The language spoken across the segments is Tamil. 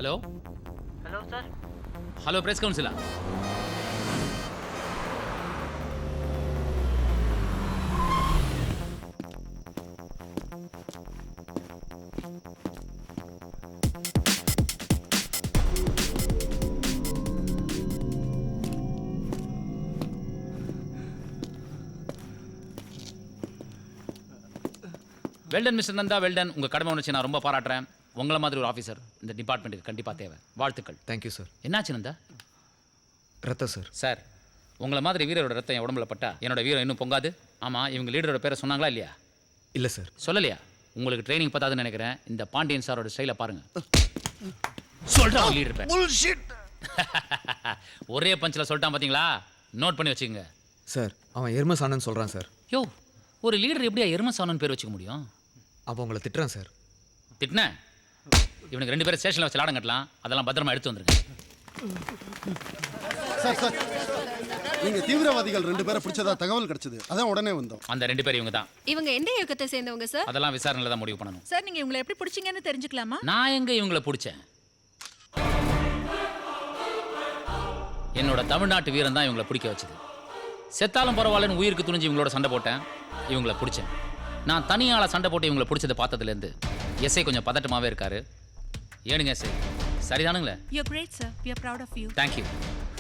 Hello hello sir. Hello press கவுன்சிலா? Well done mister Nanda, well done. உங்கள் கடமை உணர்ச்சி நான் ரொம்ப பாராட்டுறேன். உங்களை மாதிரி ஒரு ஆஃபீஸர் இந்த டிபார்ட்மெண்ட்டுக்கு கண்டிப்பாக தேவை. வாழ்த்துக்கள். Thank you sir. என்னாச்சு நந்தா? ரத்தம் சார். சார், உங்களை மாதிரி வீரரோட ரத்தம் என் உடம்புல பட்டா என்னோட வீரம் இன்னும் பொங்காது. ஆமாம், இவங்க லீடரோட பேரை சொன்னாங்களா இல்லையா? இல்லை சார். சொல்லலையா? உங்களுக்கு ட்ரைனிங் பத்தாதுன்னு நினைக்கிறேன். இந்த பாண்டியன் சாரோட ஸ்டைலை பாருங்கள். சொல்கிறான் லீடர் பேர். ஒரே பஞ்சில் சொல்லிட்டான் பார்த்தீங்களா? நோட் பண்ணி வச்சுக்கோங்க சார். அவன் எருமசானன்னு சொல்கிறான் சார். யோ, ஒரு லீடர் எப்படியா எருமசானன் பேர் வச்சுக்க முடியும்? அவன் உங்களை திட்டுறான் சார். திட்டினேன். இவனுக்கு 2 பேரும் ஸ்டேஷனில் வச்சு லாடம் கட்டலாம். அதெல்லாம் பத்திரமா எடுத்து வந்துருங்க. சார் சார், நீங்க தீவிரவாதிகள் 2 பேரை பிடிச்சதா தகவல் கிடைச்சது. அதான் உடனே வந்தோம். அந்த 2 பேர் இவங்க தான். இவங்க எந்த இயக்கத்தை சேர்ந்தவங்க சார்? அதெல்லாம் விசாரணையில் தான் முடிவு பண்ணணும். சார், நீங்க இவங்களை எப்படி பிடிச்சீங்கன்னு தெரிஞ்சுக்கலாமா? நான் எங்க இவங்களை பிடிச்சேன்? என்னோட தமிழ்நாட்டு வீரன் தான் இவங்களை பிடிக்க வச்சது. செத்தாலும் பரவாயில்லன்னு உயிருக்கு துணிஞ்சு இவங்களோட சண்டை போட்டேன். இவங்களை பிடிச்சேன். நான் தனியாள சண்டை போட்டு இவங்களை பிடிச்சதை பார்த்ததுலேருந்து எஸ்ஐ கொஞ்சம் பதட்டமாகவே இருக்காரு. ஏனுங்க எஸ்ஐ, சரிதானுங்களே? You're great sir. We are proud of you. Thank you.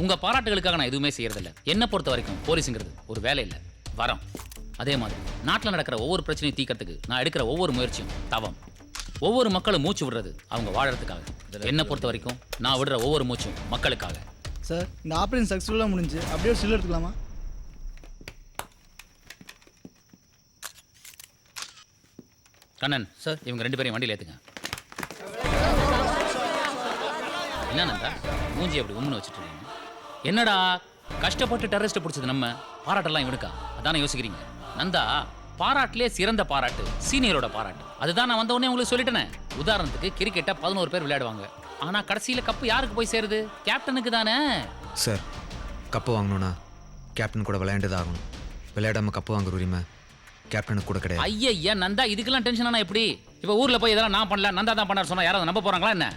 உங்கள் பாராட்டுகளுக்காக நான் எதுவுமே செய்யறதில்ல. என்னை பொறுத்த வரைக்கும் போலீஸுங்கிறது ஒரு வேலை இல்லை, வரம். அதே மாதிரி நாட்டில் நடக்கிற ஒவ்வொரு பிரச்சனையும் தீர்க்கறதுக்கு நான் எடுக்கிற ஒவ்வொரு முயற்சியும் தவம். ஒவ்வொரு மக்களும் மூச்சு விடுறது அவங்க வாழறதுக்காக. என்னை பொறுத்த வரைக்கும் நான் விடுற ஒவ்வொரு மூச்சும் மக்களுக்காக. சார், இந்த ஆப்ரேஷன் சக்ஸஸ்ஃபுல்லாக முடிஞ்சு அப்படியே ஸ்டில் எடுத்துக்கலாமா? கண்ணன் சார், இவங்க 2 பேரையும் வண்டியில் ஏற்றுங்க. என்ன நந்தா மூஞ்சி அப்படி உம்முன்னு வச்சுட்டு இருக்கீங்க? என்னடா கஷ்டப்பட்டு டெரரிஸ்ட்டை பிடிச்சது நம்ம, பாராட்டெல்லாம் இவனுக்கா? அதானே யோசிக்கிறீங்க? நந்தா, பாராட்டிலே சிறந்த பாராட்டு சீனியரோட பாராட்டு. அதுதான் நான் வந்த உடனே உங்களுக்கு சொல்லிட்டேனே. உதாரணத்துக்கு கிரிக்கெட்டை 11 பேர் விளையாடுவாங்க. ஆனால் கடைசியில் கப்பு யாருக்கு போய் சேருது? கேப்டனுக்கு தானே. சார், கப்பு வாங்கணும்னா கேப்டன் கூட விளையாண்டுதான் ஆகணும். விளையாடாமல் கப்பு வாங்குற உரிமை கேப்டனுக்கு கூட கிடையாது. ஐயா நந்தா, இதுக்கெல்லாம் டென்ஷன் ஆனா எப்படி? இப்போ ஊரில் போய் இதெல்லாம் நான் பண்ணல, நந்தா தான் பண்ணார் சொன்னா யாராவது நம்ப போகிறாங்களா என்ன?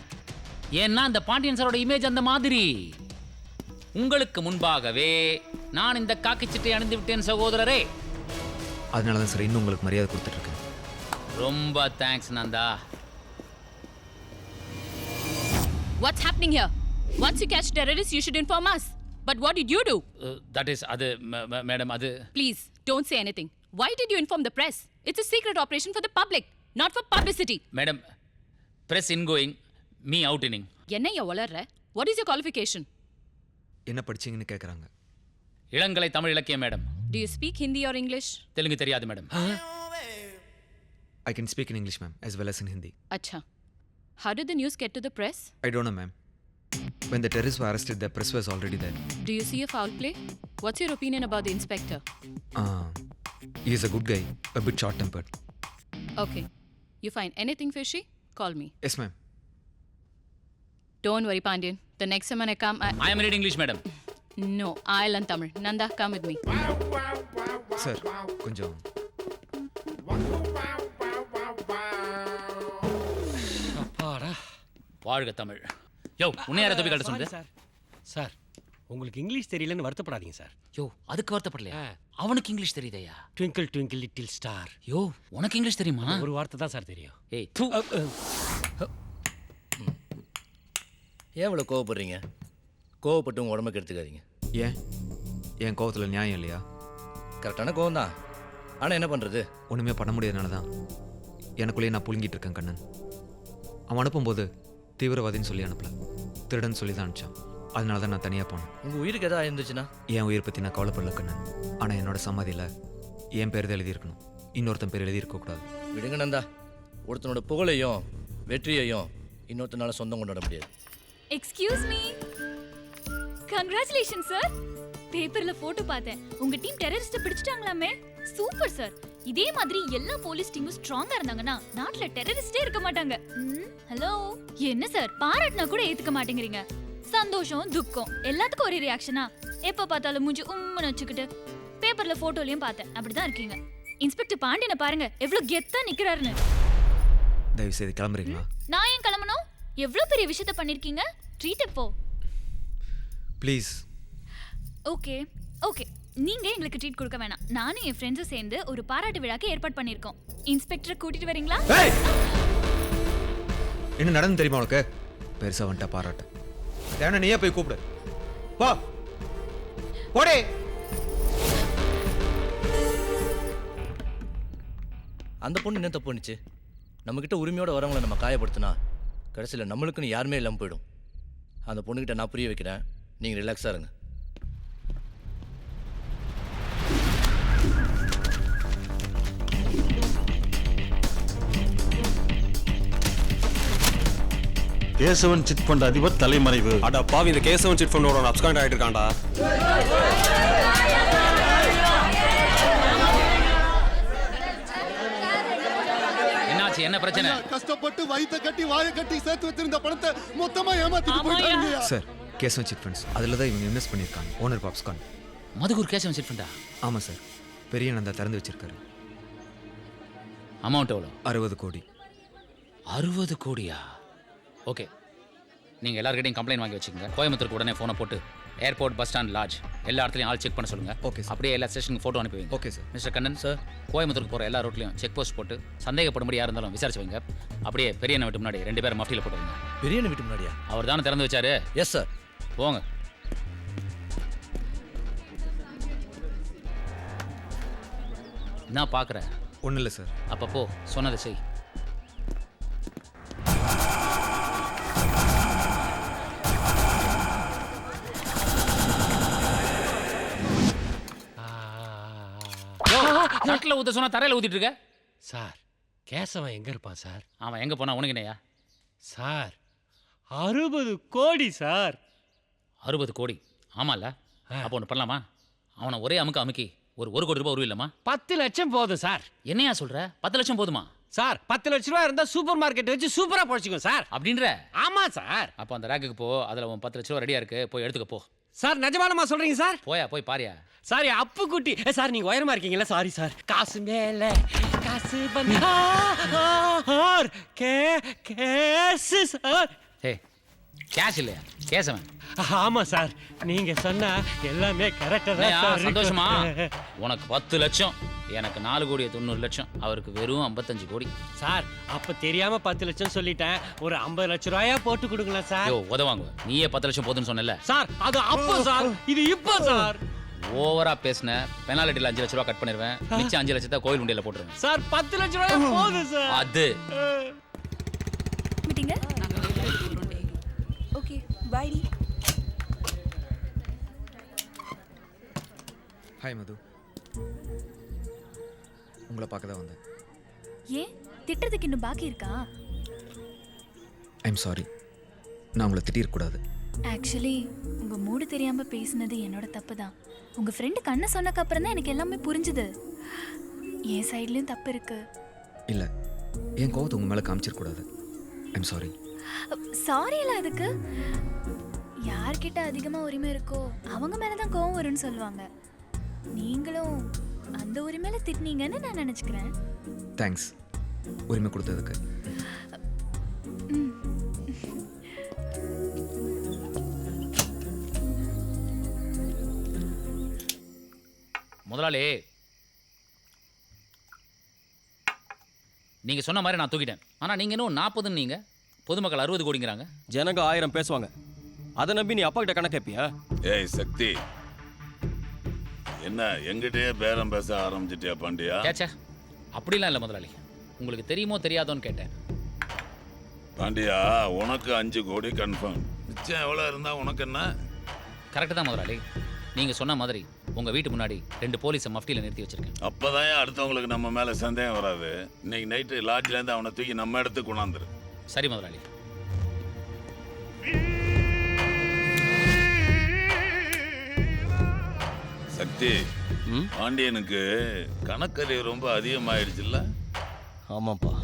ஏன்னா இந்த பாண்டியன் சாரோட இமேஜ் அந்த மாதிரி. உங்களுக்கு முன்பாகவே நான் இந்த காக்கிச்சிட்டை அணிந்து விட்டேன் சகோதரரே. அதனால தான் சார் இன்னும் உங்களுக்கு மரியாதை கொடுத்துட்டு இருக்கேன். ரொம்ப thanks Nanda. What's happening here? Once you catch terrorists, you should inform us. But what did you do? That is, அது மேடம், அது. Please, don't say anything. Why did you inform the press? It's a secret operation for the public, not for publicity. Madam, press ingoing, me outinning. என்னையா வளர்ற? What is your qualification? என்ன படிச்சீங்கன்னு கேட்குறாங்க. இளங்கலை தமிழ் இலக்கியம் madam. Do you speak Hindi or English? Telugu தெரியாது madam. I can speak in English, ma'am, as well as in Hindi. Acha. How did the news get to the press? I don't know, ma'am. When the terrorists were arrested, the press was already there. Do you see a foul play? What's your opinion about the inspector? He is a good guy, a bit short-tempered. Okay. You find anything fishy? Call me. Yes, ma'am. Don't worry, Pandian. The next time when I come, I am reading English, madam. No, I'll learn Tamil. Nanda, come with me. Sir, கொஞ்சம். அப்பாடா, வாழ்க தமிழ். யோ, உன்னை யாரை தொப்பி கட்ட சொன்னது? சார், உங்களுக்கு இங்கிலீஷ் தெரியலன்னு வருத்தப்படாதீங்க சார். யோ, அதுக்கு வருத்தப்படலையா? அவனுக்கு இங்கிலீஷ் தெரியுதையா? Twinkle twinkle little star. யோ, உனக்கு இங்கிலீஷ் தெரியுமா? ஒரு வார்த்தை தான் சார் தெரியும். ஏய், தூ. ஏன் இவ்வளோ கோவப்படுறீங்க? கோவப்பட்டு உங்கள் உடம்புக்கு எடுத்துக்காதீங்க. ஏன் என் கோவத்தில் நியாயம் இல்லையா? கரெக்டான கோவம் தான். ஆனால் என்ன பண்ணுறது? ஒன்றுமே பண்ண முடியாதனால தான் எனக்குள்ளேயே நான் புழுங்கிட்டு இருக்கேன் கண்ணன். அவன் அனுப்பும்போது தீவிரவாதின்னு சொல்லி அனுப்பல, திருடன் சொல்லி தான் அனுப்பிச்சான். அதனால தான் நான் தனியாக போனேன். உங்கள் உயிருக்கு எதாவது இருந்துச்சுன்னா? என் உயிர் பற்றி நான் கவலைப்படல கண்ணன். ஆனால் என்னோட சமாதியில் என் பேர் தான் எழுதியிருக்கணும், இன்னொருத்தன் பேர் எழுதியிருக்கக்கூடாது. விடுங்க நந்தா, ஒருத்தனோட புகழையும் வெற்றியையும் இன்னொருத்தனால சொந்தம் கொண்டாட முடியாது. Excuse me. Congratulation sir. பேப்பர்ல போட்டோ பார்த்தேன். உங்க டீம் டெரரிஸ்ட பிடிச்சிட்டாங்களாமே. Super sir. இதே மாதிரி எல்லா போலீஸ் டீமும் ஸ்ட்ராங்கா இருந்தாங்கன்னா நாட்டுல டெரரிஸ்டே இருக்க மாட்டாங்க. ஹலோ, என்ன சார் பாராட்டினா கூட ஏத்துக்க மாட்டேங்கிறீங்க? சந்தோஷம் துக்கம் எல்லாத்துக்கும் ஒரே ரியாக்ஷனா? எப்ப பார்த்தாலும் மூஞ்சி உம்முன்னு வச்சுக்கிட்டு. பேப்பர்ல போட்டோலயும் பார்த்தேன், அப்படிதான் இருக்கீங்க. இன்ஸ்பெக்டர் பாண்டியனை பாருங்க எவ்வளவு கெத்தா நிக்கிறாருன்னு. தயவு செய்து கிளம்புறீங்களா? நான் ஏன் கிளம்பணும்? எவ்வளவு பெரிய விஷயத்த பண்ணிருக்கீங்க. ட்ரீட் எப்போ? ப்ளீஸ். ஓகே ஓகே, நீங்க எங்களுக்கு ட்ரீட் கொடுக்க வேணாம். நானும் என் ஃப்ரெண்ட்ஸும் சேர்ந்து ஒரு பாராட்டு விழாக்கு ஏற்பாடு பண்ணிருக்கோம். இன்ஸ்பெக்டரை கூட்டிட்டு வரீங்களா? என்ன நடந்து தெரியுமா உனக்கு? பெருசா வந்துட்டா பாராட்டு. தேவன நீயே போய் கூப்பிடு. வா போடே. அந்த பொண்ணு என்ன தப்பு பண்ணுச்சு? நம்மக்கிட்ட உரிமையோட வரவங்களை நம்ம காயப்படுத்தினா கடைசியில் நம்மளுக்குன்னு யாருமே இல்லாமல் போயிடும். அந்த பொண்ணுக்கிட்ட நான் புரிய வைக்கிறேன், நீங்கள் ரிலாக்ஸாக இருங்க. கேசவன் சிட் ஃபண்ட் அதிபர் தலைமறைவு. அட பாவி, இந்த கேசவன் சிட் ஃபண்டோட அப்ஸ்காண்ட் ஆயிட்டு இருக்கான்டா. என்னாச்சு, என்ன பிரச்சனை? கஷ்டப்பட்டு வயித்தை கட்டி வாயை கட்டி சேர்த்து வச்சிருந்த பணத்தை மொத்தமா ஏமாத்திட்டு போயிட்டாங்க. சார், கேசவன் சிட் ஃபண்ட்ஸ் அதில் தான் இவங்க இன்வெஸ்ட் பண்ணியிருக்காங்க. ஓனர் பாப்ஸ்கான். மதுக்கூர் கேசவன் சிட் ஃபண்டா? ஆமாம் சார், பெரிய நந்தா திறந்து வச்சிருக்காரு. அமௌண்ட் எவ்வளோ? 60 கோடி. 60 கோடியா? ஓகே, நீங்கள் எல்லாருக்கிட்டையும் கம்ப்ளைண்ட் வாங்கி வச்சுக்கோங்க. கோயம்புத்தூருக்கு உடனே ஃபோனை போட்டு ஏர்போர்ட், பஸ் ஸ்டாண்ட், லாட்ஜ் எல்லா இடத்துலையும் ஆள் செக் பண்ண சொல்லுங்கள். Okay sir. அப்படியே எல்லா ஸ்டேஷனுக்கு ஃபோட்டோ அனுப்பி வைங்க. Okay sir. Mister Kannan sir, கோயம்புத்தூருக்கு போகிற எல்லா ரோட்லையும் செக் போஸ்ட் போட்டு சந்தேகப்படும்படி யார் இருந்தாலும் விசாரிச்சு வைங்க. அப்படியே பெரியண்ண வீட்டு முன்னாடி 2 பேரும் மஃப்டியில் போட்டு வைங்க. பெரியண்ண வீட்டு முன்னாடியா? அவர் தானே திறந்து வச்சாரு. Yes sir. போங்க. நான் பார்க்குறேன். ஒன்றும் இல்லை சார். அப்போ போ, சொன்னதை செய். தட்டில் ஊற்ற சொன்னா தரையில் ஊற்றிட்டு இருக்க. சார், கேசவன் எங்க இருப்பான் சார்? அவன் எங்கே போனா உனக்கு என்னையா? சார், 60 கோடி சார். 60 கோடி? ஆமாம்ல. அப்போ ஒன்று பண்ணலாமா? அவனை ஒரே அமுக்கி ஒரு 1 கோடி ரூபாய் உருவில்லமா? 10 லட்சம் போதும் சார். என்னையா சொல்ற? 10 லட்சம் போதுமா சார்? 10 லட்ச ரூபா இருந்தா சூப்பர் மார்க்கெட் வச்சு சூப்பரா பொழைச்சிக்கும் சார். அப்படின்ற? ஆமா சார். அப்போ அந்த ரேக்குக்கு போ, அதில் உன் 10 லட்ச ரூபா ரெடியா இருக்கு, போய் எடுத்துக்க போ. சார், நிஜமானமா சொல்றீங்க சார்? போயா, போய் பாரியா. சாரி, அப்பு குட்டி சார், நீங்க உயரமா இருக்கீங்களா? Sorry sir. காசு மேல காசு பந்தார் கேஸ் சார். ஹே, கேஷ் இல்லையா? கேசவன். ஆமா சார், நீங்க சொன்னா எல்லாமே கரெக்டா தான் இல்லையா? சார். சந்தோஷமா? உனக்கு 10 லட்சம், எனக்கு 4 கோடி 90 லட்சம், அவருக்கு வெறும் 55 கோடி. சார், அப்ப தெரியாம 10 லட்சம் சொல்லிட்டேன். ஒரு 50 லட்ச ரூபாயா போட்டு கொடுங்களா சார்? யோ, உதவாங்க. நீயே 10 லட்சம் போதுன்னு சொன்னல சார். அது அப்போ சார், இது இப்போ சார். ஓவரா பேசின பெனால்ட்டில 5 லட்ச ரூபா கட் பண்ணிடுவேன். மிச்சம் 5 லட்சத்தை கோயில் உண்டியல போட்டுருவேன். சார், 10 லட்ச ரூபாயா போதும் சார். அது மீட்டிங்க. ஓகே, பை டி. ஹாய் மது, உங்களை பார்க்க தான் வந்தேன். ஏன் திட்டுறதுக்கு இன்னும் பாக்கி இருக்கா? ஐம் சாரி, நான் உங்களை திட்டிருக்கக்கூடாது. ஆக்சுவலி உங்க மூடு தெரியாம பேசினது என்னோட தப்பு தான். உங்க ஃப்ரெண்டு கண்ணை சொன்னக்கு அப்புறம் தான் எனக்கு எல்லாமே புரிஞ்சுது. என் சைட்லயும் தப்பு இருக்கு. இல்லை, என் கோவத்தை உங்கள் மேலே காமிச்சிருக்கூடாது. I'm sorry. சாரி எல்லாம் அதுக்கு. யார்கிட்ட அதிகமா உரிமை இருக்கோ அவங்க மேலதான் கோவம் வரும்னு சொல்லுவாங்க. நீங்களும் அந்த உரிமையில திட்டினீங்கன்னு நான் நினைச்சுக்கிறேன். தேங்க்ஸ் உரிமை கொடுத்ததுக்கு. முதலாளி, நீங்க சொன்ன மாதிரி நான் தூக்கிட்டேன். ஆனா நீங்க இன்னும் 40ன்னு நீங்க, பொதுமக்கள் 60 கோடிங்கிறாங்க. ஜனங்க 1000 பேசுவாங்க, அதை நம்பி நீ அப்பா கிட்ட கணக்கு கேட்பியா? ஏய் சக்தி, என்ன எங்கிட்டயே பேரம் பேச ஆரம்பிச்சிட்டியா பாண்டியா? கேச்சா, அப்படிலாம் இல்லை முதலாளி, உங்களுக்கு தெரியுமோ தெரியாதோன்னு கேட்டேன். பாண்டியா, உனக்கு 5 கோடி கன்ஃபார்ம். மிச்சம் எவ்வளோ இருந்தா உனக்கு என்ன? கரெக்டு தான் முதலாளி. நீங்க சொன்ன மாதிரி உங்க வீட்டு முன்னாடி 2 போலீஸை மஃப்டியில் நிறுத்தி வச்சிருக்கேன். அப்பதான் அடுத்தவங்களுக்கு நம்ம மேல சந்தேகம் வராது. இன்னைக்கு நைட்டு லாட்ஜ்ல இருந்து அவனை தூக்கி நம்ம இடத்துக்கு கொண்டாந்துரு. சரி முதலாளி. சக்தி, பாண்டியனுக்கு கணக்கறிவு ரொம்ப அதிகமாயிடுச்சுல்ல? ஆமாப்பா.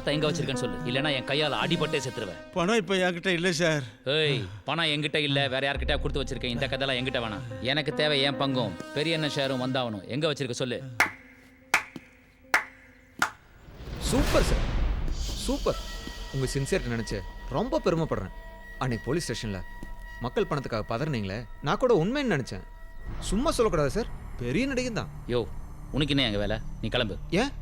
பணத்தை எங்க வச்சிருக்கேன்னு சொல்லு, இல்லைன்னா என் கையால அடிபட்டே செத்துருவேன். பணம் இப்போ என்கிட்ட இல்லை சார். ஏய், பணம் என்கிட்ட இல்ல, வேற யார்கிட்ட கொடுத்து வச்சிருக்கேன். இந்த கதைலாம் என்கிட்ட வேணாம். எனக்கு தேவை என் பங்கும் பெரிய என்ன ஷேரும் வந்தாகணும். எங்க வச்சிருக்க சொல்லு. Super sir, super. உங்கள் சின்சியர்ட்டு நினச்சி ரொம்ப பெருமைப்படுறேன். அன்னைக்கு போலீஸ் ஸ்டேஷனில் மக்கள் பணத்துக்காக பதறினீங்களே, நான் கூட உண்மைன்னு நினச்சேன். சும்மா சொல்லக்கூடாது சார், பெரிய நடிகை தான். யோ, உனக்கு என்ன எங்க வேலை? நீ கிளம்பு. ஏன்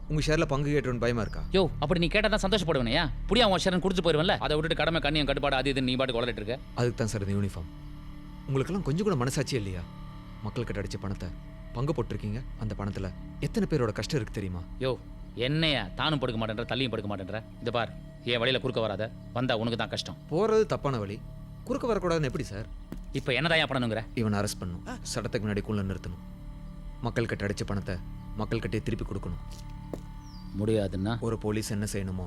உங்கள் ஷேரில் பங்கு கேட்டுன்னு பயமா இருக்கா? யோ, அப்படி நீ கேட்டா தான் சந்தோஷப்படுவேனையா? புடியா உன் ஷேரன் குடிச்சு போயிருவன்ல, அதை விட்டுட்டு கடமை கண்ணியம் கட்டுப்பாடு அது இது நீ பாட்டு கொலரிட்டு இருக்க. அதுக்கு தான் சார் இந்த யூனிஃபார்ம். உங்களுக்கெல்லாம் கொஞ்சம் கூட மனசாட்சி இல்லையா? மக்கள்கிட்ட அடித்த பணத்தை பங்கு போட்டிருக்கீங்க. அந்த பணத்தில் எத்தனை பேரோட கஷ்டம் இருக்குது தெரியுமா? யோ, என்னையா தானும் படுக்க மாட்டேன்ற, தள்ளியும் படுக்க மாட்டேன்ற. இந்த பார், என் வழியில குறுக்க வராத. வந்தா உனக்கு தான் கஷ்டம். போகிறது தப்பான வழி, குறுக்க வரக்கூடாதுன்னு எப்படி சார்? இப்போ என்னதான் பண்ணணுங்கிற? இவனை அரெஸ்ட் பண்ணணும், சட்டத்துக்கு முன்னாடி குள்ள நிறுத்தணும். மக்கள்கிட்ட அடித்த பணத்தை மக்கள்கிட்டே திருப்பி கொடுக்கணும். முடியாதுன்னா ஒரு போலீஸ் என்ன செய்யணுமோ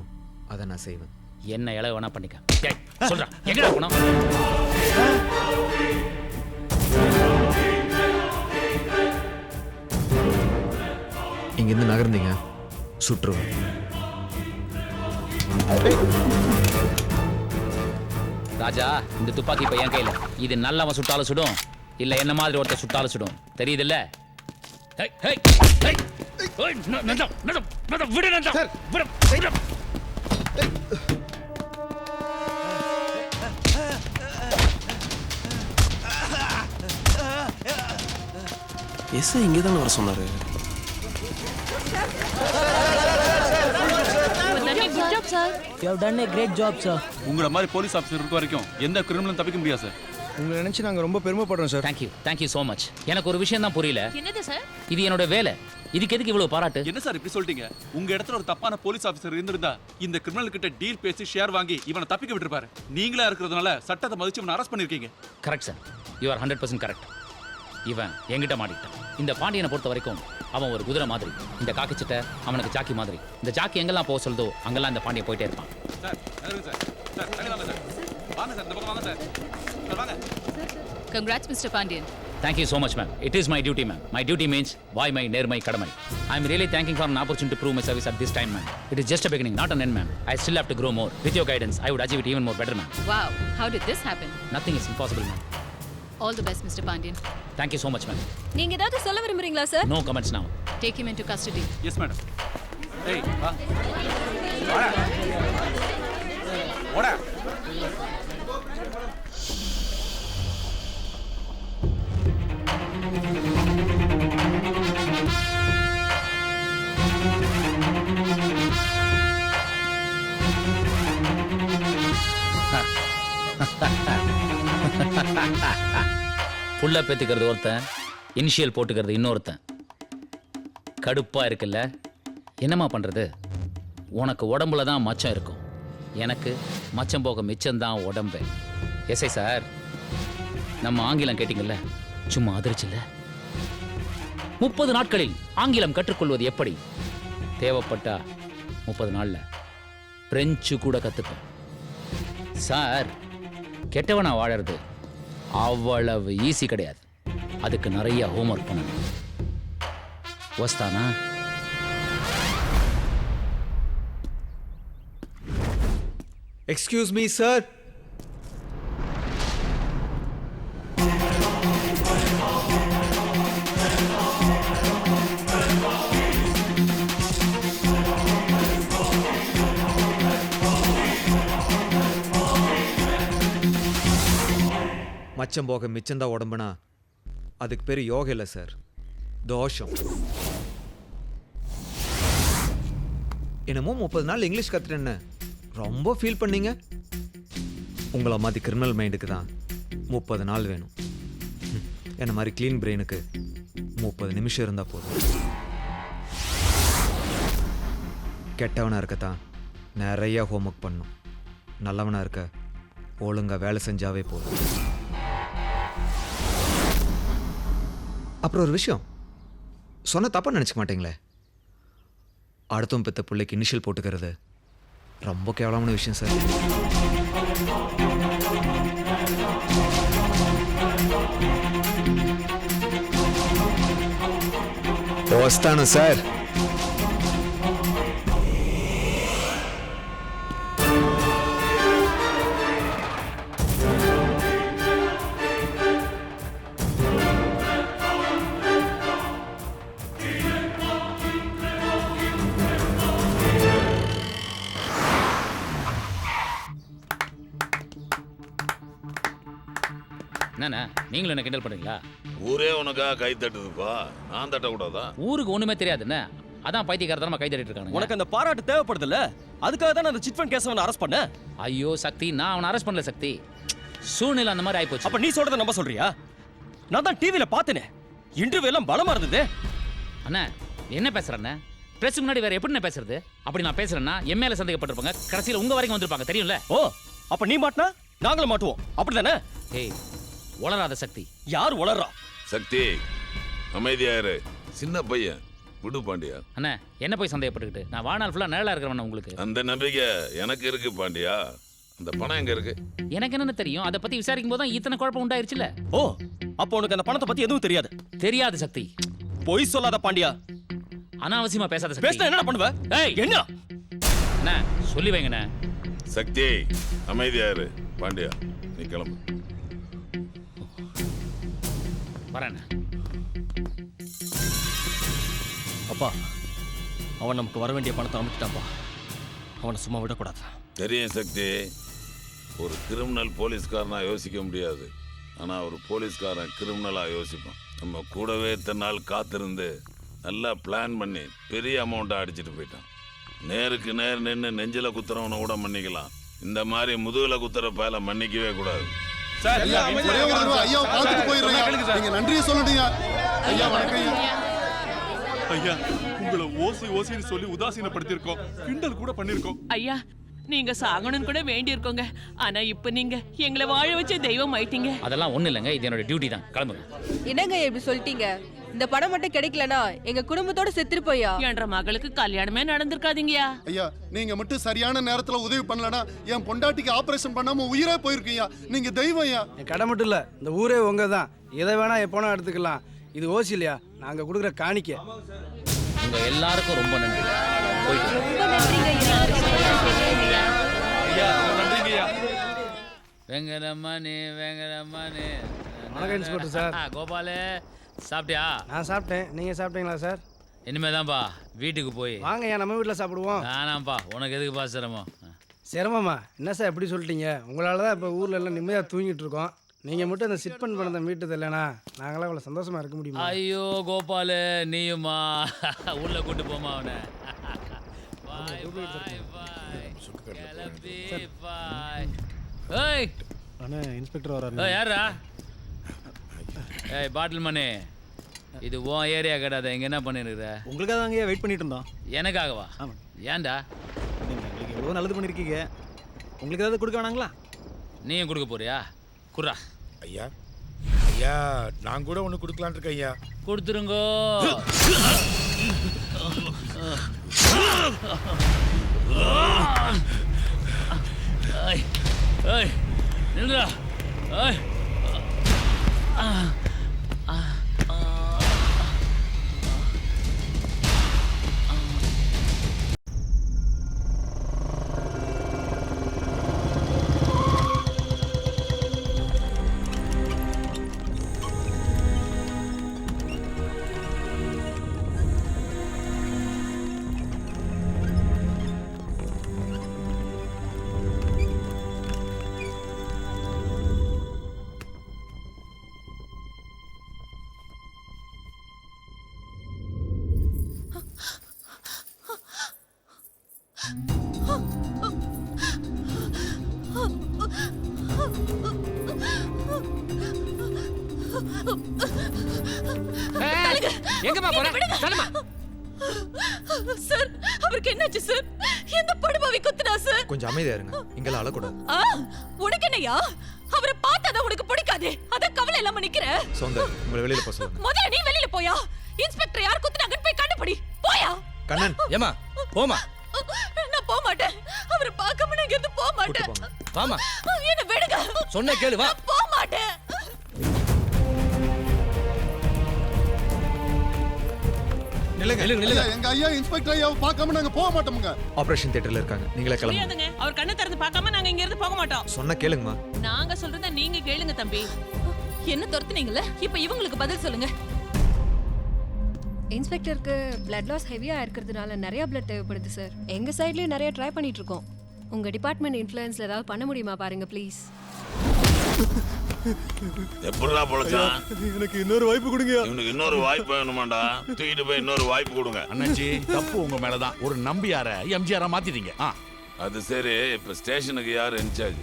அதை நான் செய்வேன். என்ன இலை வேணா பண்ணிக்க. சொல்றா, எங்கடா போனோம்? இங்கேருந்து நகர்ந்தீங்க சுற்றுவேன். ராஜா, இந்த துப்பாக்கி இப்ப என் கையில. இது நல்லவன் சுட்டாலும் சுடும், இல்ல என்ன மாதிரி ஒருத்தர் சுட்டாலும் சுடும். தெரியுதுல்ல? விடு நந்தா. எஸ் இங்கே தானே வர சொன்னாரு. உங்களை மாதிரி போலீஸ் ஆஃபீஸர் இருக்க வரைக்கும் எந்த கிரிமினலும் தப்பிக்க முடியாது சார். உங்களை நினச்சி நாங்கள் ரொம்ப பெருமைப்படுறோம் சார். Thank you so much. எனக்கு ஒரு விஷயம் தான் புரியல. என்னது சார்? இது என்னோட வேலை, இதுக்கு எதுக்கு இவ்வளவு பாராட்டு? என்ன சார் இப்படி சொல்லிட்டீங்க? உங்க இடத்துல ஒரு தப்பான போலீஸ் ஆஃபீஸர் இருந்திருந்தா இந்த கிரிமினல் கிட்ட டீல் பேசி ஷேர் வாங்கி இவனை தப்பிக்க விட்டுருப்பாரு. நீங்களா இருக்கிறதுனால சட்டத்தை மதிச்சு இவனை அரெஸ்ட் பண்ணிருக்கீங்க. Correct sir, you are 100% correct. இவன் என்கிட்ட மாட்டிட்டான். இந்த பாண்டியனை பொறுத்த வரைக்கும் அவன் ஒரு குதிரை மாதிரி, இந்த காக்கி சட்டை அவனுக்கு ஜாக்கி மாதிரி. இந்த ஜாக்கி எங்கெல்லாம் போக சொல்லுதோ அங்கெல்லாம் இந்த பாண்டியன் போயிட்டே இருப்பான். சார் சார் சார் தள்ளி வாங்க சார். வாங்க சார், இந்த பக்கம் வாங்க சார். சார் வாங்க. Congrats, Mr. Pandian. Thank you so much, ma'am. It is my duty, ma'am. My duty means why my நேர்மை கடமை. I am really thanking for an opportunity to prove my service at this time, ma'am. It is just a beginning, not an end, ma'am. I still have to grow more. With your guidance, I would achieve it even more better, ma'am. Wow, how did this happen? Nothing is impossible, ma'am. All the best, Mr. Pandian. Thank you so much, ma'am. நீங்க ஏதாவது சொல்ல விரும்புறீங்களா sir? No comments now. Take him into custody. Yes madam. ஏய் வா. வாடா. வாடா. ஃபுல்லாக பேத்துக்கிறது ஒருத்தன், இனிஷியல் போட்டுக்கிறது இன்னொருத்தன். கடுப்பா இருக்குல்ல? என்னம்மா பண்றது? உனக்கு உடம்புல தான் மச்சம் இருக்கும், எனக்கு மச்சம் போக மிச்சம்தான் உடம்பு. எஸ்ஐ சார், நம்ம ஆங்கிலம் கேட்டீங்கல்ல, சும்மா அதிர்ச்சில்ல. 30 நாட்களில் ஆங்கிலம் கற்றுக்கொள்வது எப்படி? தேவைப்பட்டா 30 நாள்ல பிரெஞ்சு கூட கத்துப்பேன் சார். கெட்டவனா வாழறது அவ்வளவு ஈஸி கிடையாது. அதுக்கு நிறைய ஹோம்ஒர்க் பண்ணணும். வஸ்தானா? Excuse me sir. மச்சம் போக மிச்சம்தான் உடம்புனா அதுக்கு பேர் யோகா இல்லை சார், தோஷம். என்னமோ 30 நாள் இங்கிலீஷ் கற்றுட்டேன்னு ரொம்ப ஃபீல் பண்ணீங்க. உங்களை மாதிரி கிரிமினல் மைண்டுக்கு தான் 30 நாள் வேணும். என்ன மாதிரி க்ளீன் பிரெயினுக்கு 30 நிமிஷம் இருந்தால் போதும். கெட்டவனாக இருக்கத்தான் நிறைய ஹோம்ஒர்க் பண்ணும். நல்லவனாக இருக்க ஒழுங்காக வேலை செஞ்சாவே போதும். அப்புறம் ஒரு விஷயம் சொன்ன தப்பாக நினச்சிக்க மாட்டீங்களே, அடுத்தவன் பெற்ற பிள்ளைக்கு இனிஷியல் போட்டுக்கிறது ரொம்ப கேவலமான விஷயம் சார். வஸ்தானு சார். என்னண்ணா நீங்களும் என்ன கிண்டல் பண்ணுறீங்களா? ஊரே உனக்காக கை தட்டுதுப்பா, நான் தட்டக்கூடாதா? ஊருக்கு ஒன்றுமே தெரியாதுண்ணே, அதான் பைத்தியக்காரத்தனமா கை தட்டிட்டு இருக்கானுங்க. உனக்கு அந்த பாராட்டு தேவைப்படுதுல்ல, அதுக்காக தான் அந்த சிட் ஃபண்ட் கேஸ் அவனை அரெஸ்ட் பண்ண. ஐயோ சக்தி, நான் அவனை அரெஸ்ட் பண்ணல சக்தி, சூழ்நிலை அந்த மாதிரி ஆயிப்போச்சு. அப்ப நீ சொல்றத நம்ப சொல்றியா? நான் தான் டிவில பார்த்தேனே, இன்டர்வியூ எல்லாம் பலமா இருந்தது. அண்ணா என்ன பேசுறேண்ணே? பிரஸ் முன்னாடி வேற எப்படி பேசுறது? அப்படி நான் பேசுறேன்னா என் மேல சந்தேகப்பட்டிருப்பாங்க, கடைசியில் உங்க வரைக்கும் வந்திருப்பாங்க, தெரியும்ல? ஓ, அப்ப நீ மாட்டினா நாங்களும் மாட்டுவோம், அப்படிதானே? ஏய் உளராத சக்தி. யார் உளறா? சக்தி அமைதியாரு, சின்ன பையன், விடு பாண்டியா. அண்ணா என்ன போய் சந்தேகப்பட்டுக்கிட்டு, நான் வாழ்நாள் ஃபுல்லா நிழலா இருக்கிறவன உங்களுக்கு. அந்த நம்பிக்கை எனக்கு இருக்கு பாண்டியா. அந்த பணம் எங்க இருக்கு? எனக்கு என்னன்னு தெரியும், அதை பத்தி விசாரிக்கும் போது தான் இத்தனை குழப்பம் உண்டாயிருச்சுல. ஓ, அப்போ உனக்கு அந்த பணத்தை பத்தி எதுவும் தெரியாது? தெரியாது சக்தி. பொய் சொல்லாத பாண்டியா. அனாவசியமா பேசாத சக்தி. பேசினா என்ன பண்ணுவ? ஏய் என்ன? அண்ணா சொல்லி வைங்கண்ணே. சக்தி அமைதியாரு, பாண்டியா நீ கிளம்பு. வரேண்ணே. அப்பா, அவன் நமக்கு வர வேண்டிய பணத்தை அமைச்சிட்டான்பா, அவனை சும்மா விடக்கூடாது. தெரியும் சக்தி, ஒரு கிரிமினல் போலீஸ்காரனா யோசிக்க முடியாது, ஆனா ஒரு போலீஸ்காரன் கிரிமினலா யோசிப்பான். நம்ம கூடவே இத்தனை நாள் காத்திருந்து நல்லா பிளான் பண்ணி பெரிய அமௌண்ட்டை அடிச்சுட்டு போயிட்டான். நேருக்கு நேர் நின்று நெஞ்சில குத்துறவனை கூட மன்னிக்கலாம், இந்த மாதிரி முதுகுல குத்துற பயல மன்னிக்கவே கூடாது. ஐயா, ஒரே ஒரு தடவை ஐயாவை பார்த்துட்டு போயிடுறேன். நீங்க நன்றியை சொல்லணுங்க. ஐயா வணக்கம் ஐயா. ஐயா உங்களை ஓசின்னு சொல்லி உதாசீனப்படுத்தியிருக்கோம், கிண்டல் கூட பண்ணிருக்கோம். ஐயா நீங்க சாகணும்னு கூட வேண்டி இருக்கோங்க, ஆனா இப்ப நீங்க எங்களை வாழ வச்ச தெய்வம் ஆயிட்டீங்க. அதெல்லாம் ஒண்ணு இல்லைங்க, இது என்னோட டியூட்டி தான். கிளம்புங்க. என்னங்க இப்படி சொல்லிட்டீங்க? இந்த படம் மட்டும் கிடைக்கலனா எங்க குடும்பத்தோட செத்துருப்போயா? என்ற மகளுக்கு கல்யாணமே நடந்திருக்காதீங்கயா. ஐயா நீங்க மட்டும் சரியான நேரத்துல உதவி பண்ணலனா என் பொண்டாட்டிக்கு ஆபரேஷன் பண்ணாம உயிரே போயிருக்கீங்க. நீங்க தெய்வம் ஐயா. என் கடை மட்டும் இல்லை, இந்த ஊரே உங்க தான். எதை வேணா எப்போனா எடுத்துக்கலாம். இது ஓசி இல்லையா, நாங்கள் கொடுக்குற காணிக்க. உங்க எல்லாருக்கும் ரொம்ப நன்றி. போயிட்டு ரொம்ப நன்றிங்க ஐயா. ஐயா நன்றிங்க ஐயா. வெங்கடம்மணி வெங்கடம்மணி. வணக்கம் இன்ஸ்பெக்டர் சார். கோபாலு சாப்பிட்டியா? நான் சாப்பிட்டேன், நீங்கள் சாப்பிட்டீங்களா சார்? இனிமேதான்ப்பா வீட்டுக்கு போய். வாங்க ஐயா, நம்ம வீட்டில் சாப்பிடுவோம். வேணாம்ப்பா, உனக்கு எதுக்குப்பா சிரமம்? சிரமமா என்ன சார் எப்படி சொல்லிட்டீங்க? உங்களால் தான் இப்போ ஊரில் எல்லாம் நிம்மதியாக தூங்கிட்டு இருக்கோம். நீங்கள் மட்டும் அந்த சிட் பண்ண மீட்டது இல்லைனா நாங்களாம் அவ்வளோ சந்தோஷமாக இருக்க முடியுமா? ஐயோ கோபாலு, நீயுமா? உள்ள கூட்டு போமா அவனை. பாய் பாய் பாய். கிளம்பி பாய். ஏய் அண்ணா இன்ஸ்பெக்டர் வராரு. ஏய் யாரா? ஏய் பாட்டில் மணி, இது உன் ஏரியா கிடையாது, இங்கே என்ன பண்ணிருக்கிற? உங்களுக்காக தாங்க வெயிட் பண்ணிட்டு இருந்தோம். எனக்காகவா? ஆமாம். ஏன்டா? நீங்கள் எவ்வளோ நல்லது பண்ணியிருக்கீங்க, உங்களுக்கு ஏதாவது கொடுக்க வேணாங்களா? நீயும் கொடுக்க போறியா? குர்ரா. ஐயா ஐயா, நான் கூட ஒன்று கொடுக்கலான் இருக்கேன் ஐயா. கொடுத்துருங்கோ. ஏய் ஏய் நில்லுடா. ஏய் எங்கம்மா போற? சொல்லுமா. சார் அவருக்கு என்னாச்சு சார்? எந்த படுபாவி குத்துனா சார்? கொஞ்சம் அமைதியா இருங்க, இங்கெல்லாம் அழக்கூடாது. உனக்கு என்னையா? அவரை பார்த்தாதான் உனக்கு பிடிக்காது, அதான் கவலை இல்லாம நிக்கிற. சௌந்தர், உங்களை வெளியில போக சொல்லுங்க. முதல்ல நீ வெளியில போயா. இன்ஸ்பெக்டர் யார் குத்துனாங்கன்னு போய் கண்டுபிடி. போயா. கண்ணன். ஏமா போமா. நான் போக மாட்டேன், அவரை பார்க்காம நான் இங்க போக மாட்டேன். வாமா. என்ன விடுங்க. சொன்ன கேளு, வா. போக மாட்டேன். நில்லுங்க. ஐயா, எங்க ஐயா இன்ஸ்பெக்டர் ஐயாவை பார்க்காம நாங்க போக மாட்டோமுங்க. ஆபரேஷன் தியேட்டர்ல இருக்காங்க, நீங்களே கிளம்புங்க. முடியாதுங்க, அவர் கண்ணை திறந்து பார்க்காம நாங்க இங்க இருந்து போக மாட்டோம். சொன்ன கேளுங்கம்மா. நாங்க சொல்றத நீங்க கேளுங்க தம்பி. என்ன துரத்துனீங்கல்ல, இப்ப இவங்களுக்கு பதில் சொல்லுங்க. இன்ஸ்பெக்டருக்கு பிளட் லாஸ் ஹெவியா இருக்கிறதுனால நிறைய பிளட் தேவைப்படுது சார். எங்க சைட்லயும் நிறைய ட்ரை பண்ணிட்டு இருக்கோம். உங்க டிபார்ட்மெண்ட் இன்ஃப்ளூயன்ஸ்ல ஏதாவது பண்ண முடியுமா பாருங்க ப்ளீஸ். எப்படிடா பொழைச்சான்? எனக்கு இன்னொரு வாய்ப்பு கொடுங்க. இவனுக்கு இன்னொரு வாய்ப்பு வேணுமாண்டா? தூக்கிட்டு போய் இன்னொரு வாய்ப்பு கொடுங்க. அண்ணாச்சி தப்பு உங்க மேலதான். ஒரு நம்பியார எம்ஜிஆரா மாத்திட்டீங்க. அது சரி, இப்ப ஸ்டேஷனுக்கு யார் இன்சார்ஜ்?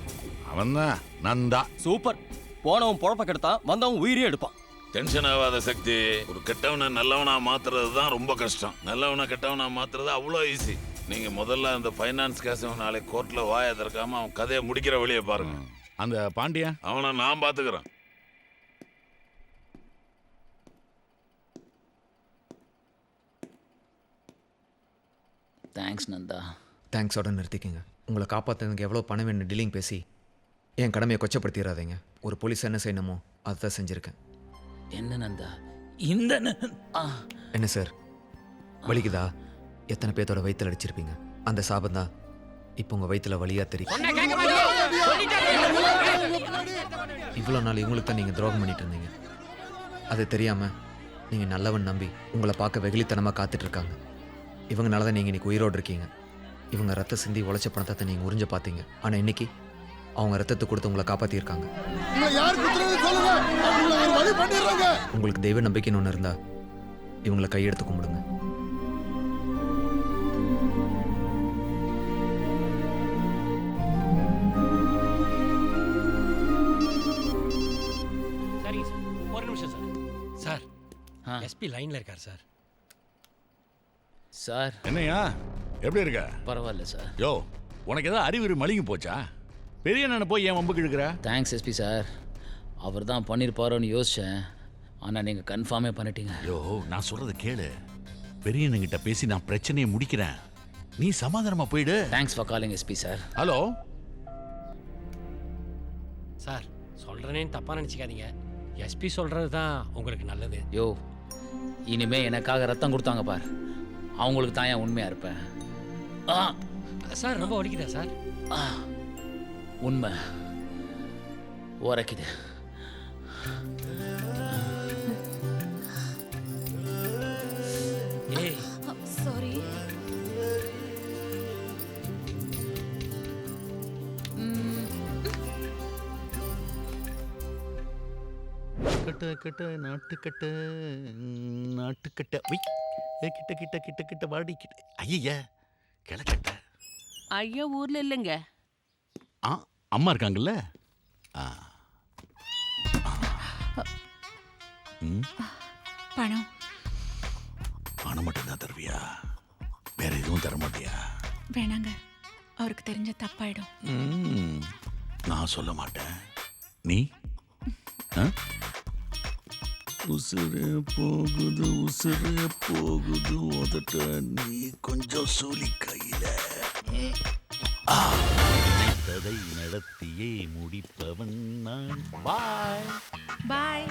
அவன் தான் நந்தா. சூப்பர். போனவன் பொழப்ப கெடுத்தான், வந்தவன் உயிரே எடுப்பான். டென்ஷன் ஆகாத சக்தி. ஒரு கெட்டவனை நல்லவனா மாத்துறது தான் ரொம்ப கஷ்டம். நல்லவனை கெட்டவனா மாத்துறது அவ்வளோ ஈஸி. நீங்க முதல்ல அந்த ஃபைனான்ஸ் கேஸ் நாளைக்கு கோர்ட்ல வாயை திறக்காம அவன் கதையை முடிக்கிற வழியை பாருங்க. அந்த பாண்டியன் அவனை நான் பாத்துக்கிறேன். தேங்க்ஸ் நந்தா. தேங்க்ஸோட நிறுத்திக்கங்க. உங்களை காப்பாற்றுறதுக்கு எவ்வளோ பணம் வேணும் டீலிங் பேசி என் கடமையை கொச்சப்படுத்திடாதீங்க. ஒரு போலீஸ் என்ன செய்யணுமோ அதை தான் செஞ்சுருக்கேன். என்ன நந்தா இந்த என்ன சார் வலிக்குதா? எத்தனை பேர்த்தோட வயிற்றுல அடிச்சிருப்பீங்க? அந்த சாபம் தான் இப்போ உங்கள் வயிற்றுல வலியாக தெரியும். இவ்வளோ நாள் இவங்களுக்கு தான் நீங்கள் துரோகம் பண்ணிட்டு இருந்தீங்க. அது தெரியாமல் நீங்கள் நல்லவன் நம்பி உங்களை பார்க்க வெகுளித்தனமாக காத்துட்ருக்காங்க. இவங்கனால தான் நீங்கள் இன்றைக்கி உயிரோடு இருக்கீங்க. இவங்க ரத்த சிந்தி உழைச்ச பணத்தை நீங்கள் உறிஞ்ச பார்த்தீங்க. ஆனால் இன்னைக்கு அவங்க ரத்தத்தை கொடுத்து உங்களை காப்பாற்றியிருக்காங்க. உங்களுக்கு தெய்வ நம்பிக்கைன்னு ஒன்று இருந்தால் இவங்களை கையெடுத்து கும்பிடுங்க. சரிங்க சார், ஒரு நிமிஷம் சார். சார் எஸ்பி லைன்ல இருக்கார் சார். சார் என்னையா எப்படி இருக்க? பரவாயில்ல சார். யோ, உனக்கு ஏதாவது அறிவுரை மலிங்கி போச்சா? பெரிய அண்ணனை போய் ஏன் வம்புக்கு இழுக்கிற? Thanks SP sir. அவர் தான் பண்ணியிருப்பாரோன்னு யோசித்தேன். ஆனால் நீங்கள் கன்ஃபார்மே பண்ணிட்டீங்க. யோ, நான் சொல்கிறத கேளு. பெரிய அண்ணங்கிட்ட பேசி நான் பிரச்சனையை முடிக்கிறேன். நீ சமாதானமாக போயிடு. Thanks for calling SP sir. Hello sir, சொல்கிறேன்னு தப்பாக நினச்சிக்காதீங்க. எஸ்பி சொல்கிறது தான் உங்களுக்கு நல்லது. யோ, இனிமே எனக்காக ரத்தம் கொடுத்தாங்க பார், அவங்களுக்கு தான் ஏன் உண்மையாக இருப்பேன். சார் ரொம்ப வலிக்குதா சார்? உண்மை உரைக்குது. ஏய் சாரி. கட்ட கட்ட நாட்டுக்கட்ட நாட்டுக்கட்ட வை கிட்ட கிட்ட கிட்ட கிட்ட வாடி கிட்ட. ஐயா கிளக்கட்ட. ஐயா ஊர்ல இல்லைங்க. அம்மா இருக்காங்கல்ல? பணம் பணம் மட்டும்தான் தருவியா? வேற எதுவும் தர மாட்டியா? வேணாங்க, அவருக்கு தெரிஞ்ச தப்பாயிடும். நான் சொல்ல மாட்டேன். நீ உசுறு போகுது உசுறு போகுது உதட்ட நீ கொஞ்சம் சூலி கையில. நினைத்ததை நடத்தியே முடிப்பவன் நான். பாய் பாய்.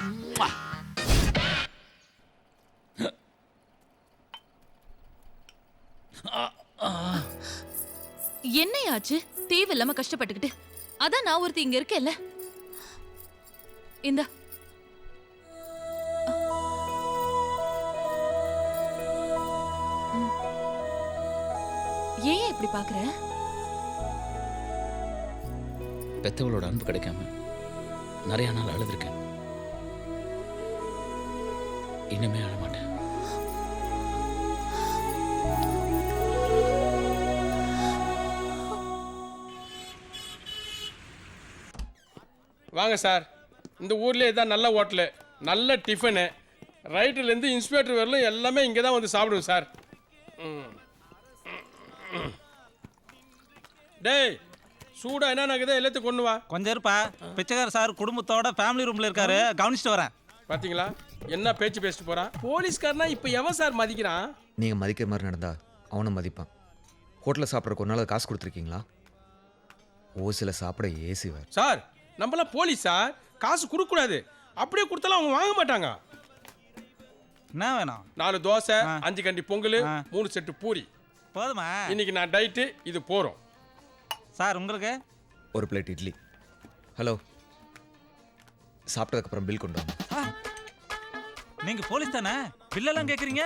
என்னையாச்சு தேவையில்லாம கஷ்டப்பட்டுக்கிட்டு? அதான் நான் ஒருத்தி இங்க இருக்கேன்ல. இந்த ஏன் இப்படி பாக்குற? பெத்தவளோட அன்பு கிடைக்காம நிறைய நாள் அழுதுருக்கேன். இனிமே அழ மாட்டேன். வாங்க சார், இந்த ஊர்லேயே தான் நல்ல ஹோட்டலு, நல்ல டிஃபனு, ரைட்டுலேருந்து இன்ஸ்பெக்டர் வரலும் எல்லாமே இங்கே தான் வந்து சாப்பிடுவோம் சார். டேய், சூடா என்ன நடக்குதோ எல்லாத்தையும் கொண்டு வா. கொஞ்சம் இருப்பா. பிச்சைக்கார சார் குடும்பத்தோட ஃபேமிலி ரூம்ல இருக்காரு, கவனிச்சுட்டு வரேன். பாத்தீங்களா என்ன பேச்சு பேசிட்டு போறான்? போலீஸ்காரனா இப்போ எவன் சார் மதிக்கிறான்? நீங்கள் மதிக்கிற மாதிரி நடந்தா அவனும் மதிப்பான். ஹோட்டலில் சாப்பிட்றக்கு ஒரு நாள் காசு கொடுத்துருக்கீங்களா? ஓசில சாப்பிட ஏசி வேறு. சார், நம்மளாம் போலீஸ் சார், காசு கொடுக்கக்கூடாது. அப்படியே கொடுத்தாலும் அவங்க வாங்க மாட்டாங்க. என்ன வேணும்? 4 தோசை, 5 கண்டி பொங்கல், 3 செட்டு பூரி. போதுமா? இன்னைக்கு நான் டைட்டு, இது போறோம். சார் உங்களுக்கு ஒரு பிளேட் இட்லி. ஹலோ, சாப்பிட்டதுக்கப்புறம் பில் கொண்டு வாங்க. நீங்க போலீஸ் தானே? பில்லெல்லாம் கேட்குறீங்க?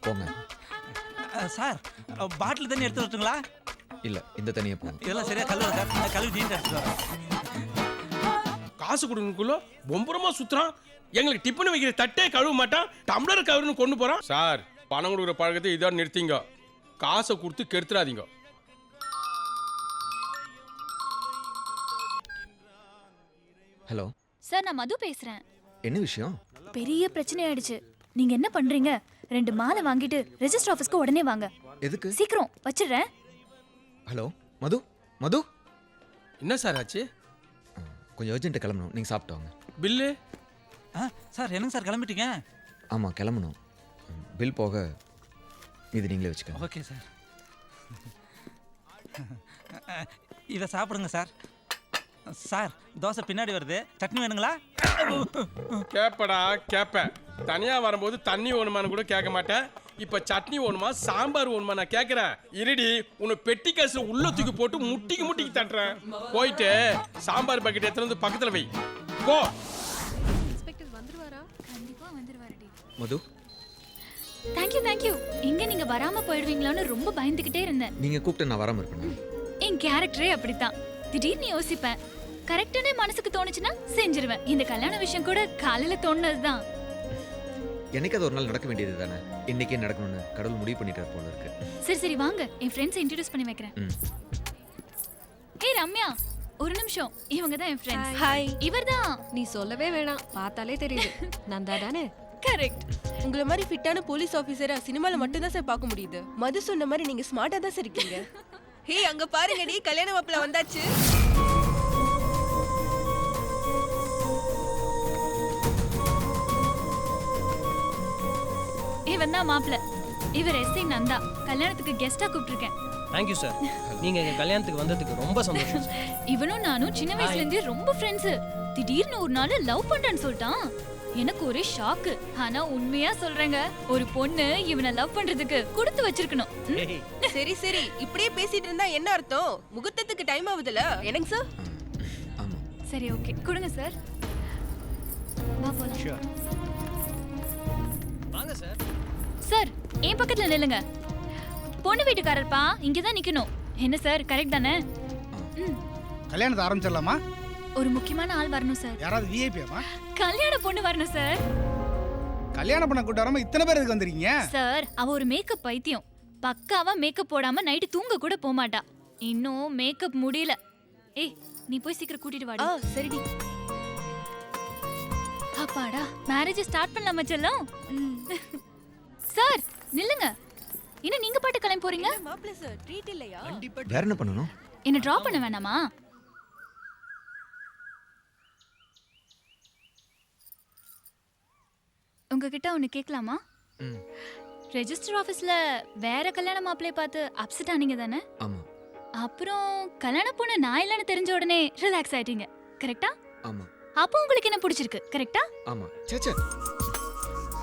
போங்க. சார், பாட்டில் தண்ணி எடுத்து வரட்டுங்களா? இல்லை, இந்த தண்ணியை போங்க. இதெல்லாம் சரியா கழுவு சார். கழுவி நீங்க எடுத்துட்டு வரேன். காசு கொடுக்கணுக்குள்ள பொம்பரமா சுத்துறான். எங்களுக்கு டிஃபன் வைக்கிற தட்டே கழுவ மாட்டான், டம்ளர் கவர்னு கொண்டு போறான். சார் பணம் கொடுக்குற பழக்கத்தை இதோட நிறுத்திங்க, காசை கொடுத்து கெடுத்துறாதீங்க. ஹலோ சார் நான் மது பேசுறேன். என்ன விஷயம்? பெரிய பிரச்சனை ஆயிடுச்சு. நீங்க என்ன பண்றீங்க? 2 மாலை வாங்கிட்டு ரெஜிஸ்டர் ஆபீஸ்க்கு உடனே வாங்க. எதுக்கு? சீக்கிரம் வச்சிடுறேன். ஹலோ மது, மது என்ன சார் ஆச்சு? கொஞ்சம் அர்ஜென்ட்டாக கிளம்பணும், நீங்கள் சாப்பிட்டு வாங்க. பில்லு? சார் என்னங்க சார் கிளம்பிட்டீங்க? ஆமாம் கிளம்பணும். பில் போக இது நீங்களே வச்சுக்கோங்க. Okay sir. இதை சாப்பிடுங்க சார். சார் தோசை பின்னாடி வருது, சட்னி வேணுங்களா? கேப்படா கேப்ப. தனியா வரும்போது தண்ணி வேணுமான்னு கூட கேட்க மாட்டேன். இப்ப சட்னி வேணுமா சாம்பார் வேணுமா நான் கேட்கறேன். இருடி உன்னை பெட்டி காசுல உள்ள தூக்கி போட்டு முட்டிக்கு தட்டுறேன். போயிட்டு சாம்பார் பக்கெட் எடுத்து வந்து பக்கத்துல வை. போ. இன்ஸ்பெக்டர் வந்துருவாரா? கண்டிப்பா வந்துருவாருடி. மது தேங்க் யூ. இங்க நீங்க வராம போயிடுவீங்களான்னு ரொம்ப பயந்துகிட்டே இருந்தேன். நீங்கள் கூப்பிட்டு நான் வராமல் இருப்பேன். என் கேரக்டரே அப்படித்தான். திடீர்னு யோசிப்பேன், கரெக்டானே மனசுக்கு தோணுச்சுன்னா செஞ்சிருவேன். இந்த கல்யாண விஷயம் கூட காலையில தோணுனதுதான். என்னைக்கு அது ஒரு நாள் நடக்க வேண்டியது தானே, இன்னைக்கே நடக்கணும்னு கடவுள் முடிவு பண்ணிட்டார் போல இருக்கு. சரி வாங்க, என் ஃப்ரெண்ட்ஸ் இன்ட்ரோடியூஸ் பண்ணி வைக்கிறேன். ஏய் ரம்யா, ஒரு நிமிஷம். இவங்க தான் என் ஃப்ரெண்ட்ஸ். ஹாய். இவர்தான். நீ சொல்லவே வேணாம், பார்த்தாலே தெரியுது. நந்தா தானே? கரெக்ட். உங்களை மாதிரி ஃபிட்டான போலீஸ் ஆபீசரா சினிமால மட்டும் தான் சார் பார்க்க முடியுது. மது சொன்ன மாதிரி நீங்க ஸ்மார்ட்டா தான் சார் இருக்கீங்க. ஹே அங்க பாருங்கடி, கல்யாண மாப்பிள்ள வந்தாச்சு. இவன் தான் மாப்பிள்ள. இவர் எஸ்ஐ நந்தா. கல்யாணத்துக்கு கெஸ்டா கூப்பிட்டிருக்கேன். Thank you sir. நீங்க எங்க கல்யாணத்துக்கு வந்ததுக்கு ரொம்ப சந்தோஷம் சார். இவனும் நானும் சின்ன வயசுல இருந்தே ரொம்ப ஃப்ரெண்ட்ஸ். திடீர்னு ஒரு நாள் லவ் பண்றேன்னு சொல்லிட்டான். எனக்கு ஒரே ஷாக்கு. ஆனா உண்மையா சொல்றேங்க, ஒரு பொண்ணு இவனை லவ் பண்றதுக்கு கொடுத்து வச்சிருக்கணும். சரி சரி, இப்படியே பேசிட்டு இருந்தா என்ன அர்த்தம்? முகூர்த்தத்துக்கு டைம் ஆகுதுல. என்னங்க சார்? சரி ஓகே, கொடுங்க சார். வா போலாம். வாங்க சார். சார் என் பக்கத்துல நில்லுங்க. பொண்ணு வீட்டுக்காரர்ப்பா, இங்கதான் நிக்கணும். என்ன சார், கரெக்ட் தானே? கல்யாணத்தை ஆரம்பிச்சிடலாமா? ஒரு முக்கியமான ஆள் வரணும் சார். யாராவது விஐபியாமா? கல்யாண பொண்ணு வரணும் சார். கல்யாணம் பண்ண கூட்ட வராம இத்தனை பேர் எதுக்கு வந்திருக்கீங்க? சார் அவ ஒரு மேக்கப் பைத்தியம். பக்காவா மேக்கப் போடாம நைட்டு தூங்க கூட போக மாட்டா. இன்னும் மேக்கப் முடியல. ஏய் நீ போய் சீக்கிரம் கூட்டிட்டு வாடி. சரிடி. அப்பாடா, மேரேஜ் ஸ்டார்ட் பண்ணலாமா செல்லம்? சார் நில்லுங்க. என்ன நீங்க பாட்டு கிளம்பி போறீங்க? மாப்பிள்ள சார் ட்ரீட் இல்லையா? வேற என்ன பண்ணணும்? என்ன டிராப் பண்ண வேணாமா? உங்ககிட்ட ஒன்று கேட்கலாமா? ரெஜிஸ்டர் ஆஃபீஸில் வேற கல்யாண மாப்பிள்ளைய பார்த்து அப்செட் ஆனீங்க தானே? ஆமாம். அப்புறம் கல்யாண பொண்ணு நான் இல்லைன்னு தெரிஞ்ச உடனே ரிலாக்ஸ் ஆயிட்டீங்க, கரெக்டா? ஆமாம். அப்போ உங்களுக்கு என்ன பிடிச்சிருக்கு, கரெக்டா? ஆமாம். சேச்சே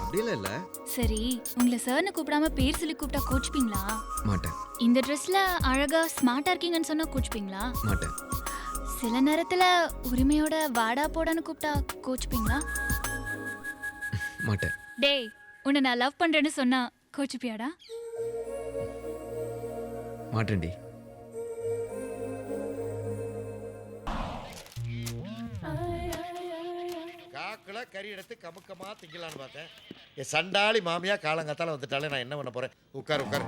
அப்படியெல்லாம் இல்லை. சரி, உங்களை சார்னு கூப்பிடாம பேர் சொல்லி கூப்பிட்டா கோச்சுப்பீங்களா? மாட்டேன். இந்த ட்ரெஸ்ல அழகா ஸ்மார்ட்டா இருக்கீங்கன்னு சொன்னா கோச்சுப்பீங்களா? மாட்டேன். சில நேரத்துல உரிமையோட வாடா போடான்னு கூப்பிட்டா கோச்சுப்பீங்களா? மாட்டேன். டேய், உன்னை நான் லவ் பண்றேன்னு சொன்னா கோச்சுப்பியாடா? மாட்டேன்டி. காக்குல கறி எடுத்து கமுக்கமா திங்கலான்னு பார்த்தேன். என் சண்டாளி மாமியா காலங்காத்தால வந்துட்டாலே நான் என்ன பண்ண போறேன்? உட்காரு உட்காரு.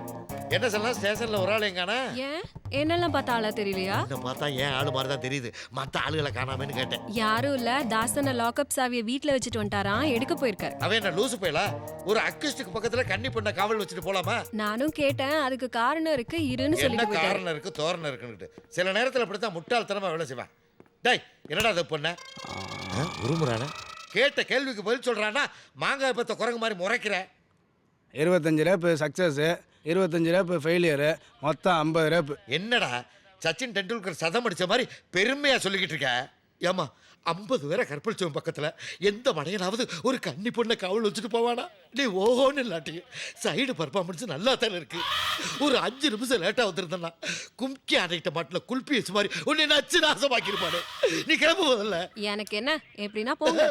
என்ன சொல்லலாம், ஸ்டேஷன்ல ஒரு ஆள் எங்கானா? ஏன் என்னெல்லாம் பார்த்தா ஆளா தெரியலையா? இந்த பார்த்தா ஏன் ஆளு மாதிரி தான் தெரியுது, மற்ற ஆளுகளை காணாமன்னு கேட்டேன். யாரும் இல்ல, தாசன லாக்அப் சாவியை வீட்ல வச்சுட்டு வந்துட்டாராம், எடுக்க போயிருக்காரு. அவன் என்ன லூசு போயலா? ஒரு அக்யூஸ்டுக்கு பக்கத்துல கன்னி பொண்ண காவல் வச்சுட்டு போலாமா? நானும் கேட்டேன், அதுக்கு காரணம் இருக்கு, இருன்னு என்ன சொல்லிட்டு போயிட்டாரு. காரணம் இருக்கு, தோரணம் இருக்குன்னு. சில நேரத்துல இப்படித்தான் முட்டாள்தனமா வேலை செய்வான். டேய் என்னடா அது பொண்ண உருமுறான? கேட்ட கேள்விக்கு பதில் சொல்றானா மாங்காய் பத்த குரங்கு மாதிரி முறைக்கிற. 25 ரேப்பு சக்ஸஸ், 25 ரேப்பு ஃபெயிலியரு, மொத்தம் 50 ரேப்பு. என்னடா சச்சின் டெண்டுல்கர் சதம் அடிச்ச மாதிரி பெருமையா சொல்லிக்கிட்டு இருக்க? ஏமா 50 பேரை கற்பழிச்சவன் பக்கத்துல எந்த மடையனாவது ஒரு கன்னி பொண்ணை காவல் வச்சுட்டு போவானா? நீ ஓஹோன்னு இல்லாட்டி சைடு பர்ஃபார்மன்ஸ் நல்லா தானே இருக்கு. ஒரு 5 நிமிஷம் லேட்டா வந்துருந்தா கும்கி அணைக்கிட்ட மாட்டில் குல்பி வச்சு மாதிரி உன்னை நச்சு நாசமாக்கிருப்பானு. நீ கிளம்பு போதில்ல. எனக்கு என்ன, எப்படின்னா போங்க.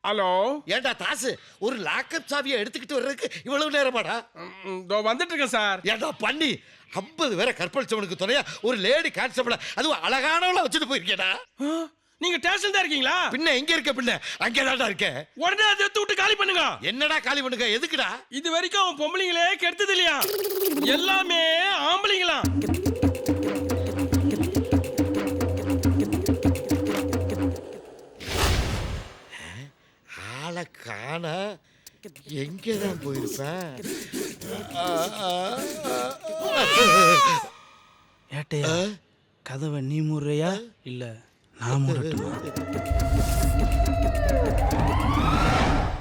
ஹலோ ஏண்டா தாசு ஒரு லாக்கப் சாவியை எடுத்துக்கிட்டு வர்றதுக்கு இவ்வளவு நேரமாடா? இதோ வந்துட்டு இருக்கேன் சார். ஏண்டா பண்ணி 50 பேரை கற்பழிச்சவனுக்கு துணையா ஒரு லேடி கான்ஸ்டபிள அதுவும் அழகானவள வச்சுட்டு போயிருக்கேடா. நீங்க ஸ்டேஷன் தான் இருக்கீங்களா? பின்ன எங்க இருக்க? பின்ன அங்கேதான்டா இருக்க. உடனே அதை எடுத்து விட்டு காலி பண்ணுங்க. என்னடா காலி பண்ணுங்க? எதுக்குடா? இது வரைக்கும் அவன் பொம்பளைங்களே கெடுத்தது இல்லையா, எல்லாமே ஆம்பளைங்களா. ஆளை காண எங்கதான் போயிருப்பேன்? ஏட்டையா கதவை நீ மூடுறியா இல்ல நான் மூடட்டுமா?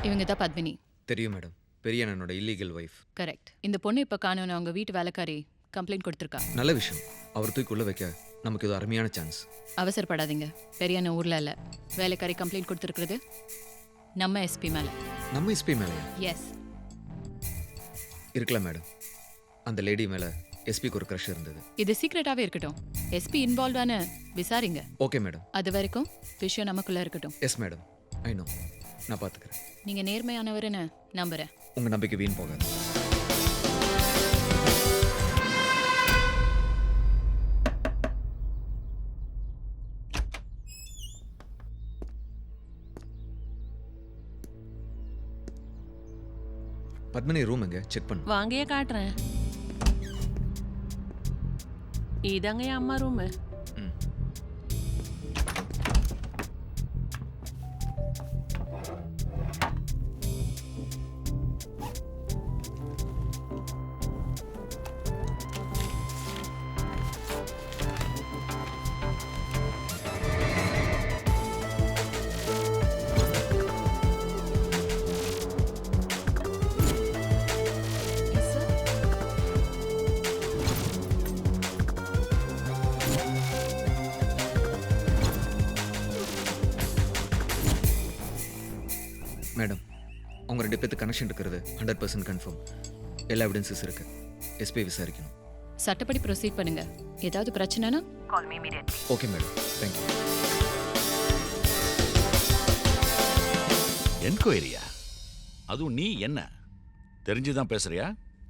இவங்க தான் பத்மினி. தெரியும் மேடம், பெரிய அண்ணனோட இல்லீகல் ஒய்ஃப். கரெக்ட். இந்த பொண்ணு இப்ப காணோன்னு அவங்க வீட்டு வேலைக்காரி கம்ப்ளைண்ட் கொடுத்துருக்கா. நல்ல விஷயம். அவர் தூக்கி உள்ள வைக்க நமக்கு இது அருமையான சான்ஸ். அவசரப்படாதீங்க. பெரிய அண்ணன் ஊர்ல இல்ல. வேலைக்காரி கம்ப்ளைண்ட் கொடுத்துருக்கிறது நம்ம எஸ்பி மேல. நம்ம எஸ்பி மேலையா? எஸ். இருக்கலாம் மேடம். அந்த லேடி மேல எஸ்பிக்கு ஒரு க்ரஷ் இருந்தது. இது சீக்ரெட்டாவே இருக்கட்டும். எஸ்பி இன்வால்வ்டான விசாரிங்க. Okay madam. அது வரைக்கும் விஷயம் நமக்குள்ள இருக்கட்டும். Yes madam, I know. நான் பார்த்துக்கிறேன். நீங்க நேர்மையானவர்னு நம்புறேன். உங்க நம்பிக்கை வீண் போகாது. பத்மினி ரூம் எங்க? செக் பண்ணு. வாங்கயே காட்டுறேன். இதாங்க என் அம்மா ரூமு. மேடம், அவங்க 2 பேருக்கு கனெக்ஷன் இருக்கிறது 100% கன்ஃபார்ம். எல்லா எவிடன்சஸ் இருக்கு. எஸ்பி விசாரிக்கணும். சட்டப்படி ப்ரொசீட் பண்ணுங்க. ஏதாவது பிரச்சனைனா call me immediately. Okay madam, thank you. என்கொயரியா? அதுவும் நீ என்ன தெரிஞ்சுதான் பேசுறியா?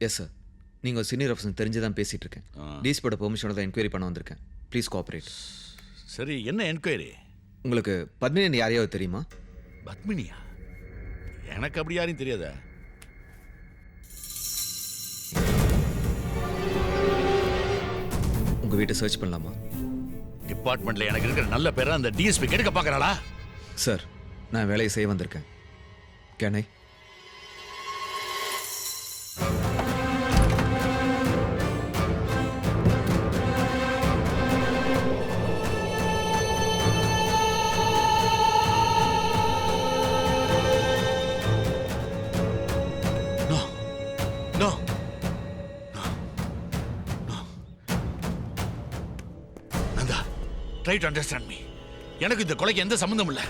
Yes sir. நீங்கள் சீனியர் ஆஃபீஸர் தெரிஞ்சு தான் பேசிகிட்டு இருக்கேன். டிஎஸ்பியோட பெர்மிஷனோட தான் என்கொயரி பண்ண வந்திருக்கேன். Please cooperate. சரி, என்ன என்கொயரி? உங்களுக்கு பத்மினி யாரையாவது தெரியுமா? பத்மினியா? எனக்கு அப்படி யாரையும் தெரியாதா? உங்கள் வீட்டை சர்ச் பண்ணலாமா? டிபார்ட்மெண்ட்ல எனக்கு இருக்கிற நல்ல பேரை அந்த டிஎஸ்பி கெடுக்க பார்க்கறாளா? சார், நான் வேலையை செய்ய வந்திருக்கேன். Can I? Try to understand me. எனக்கு இந்த கொலைக்கு எந்த சம்பந்தம் இல்ல.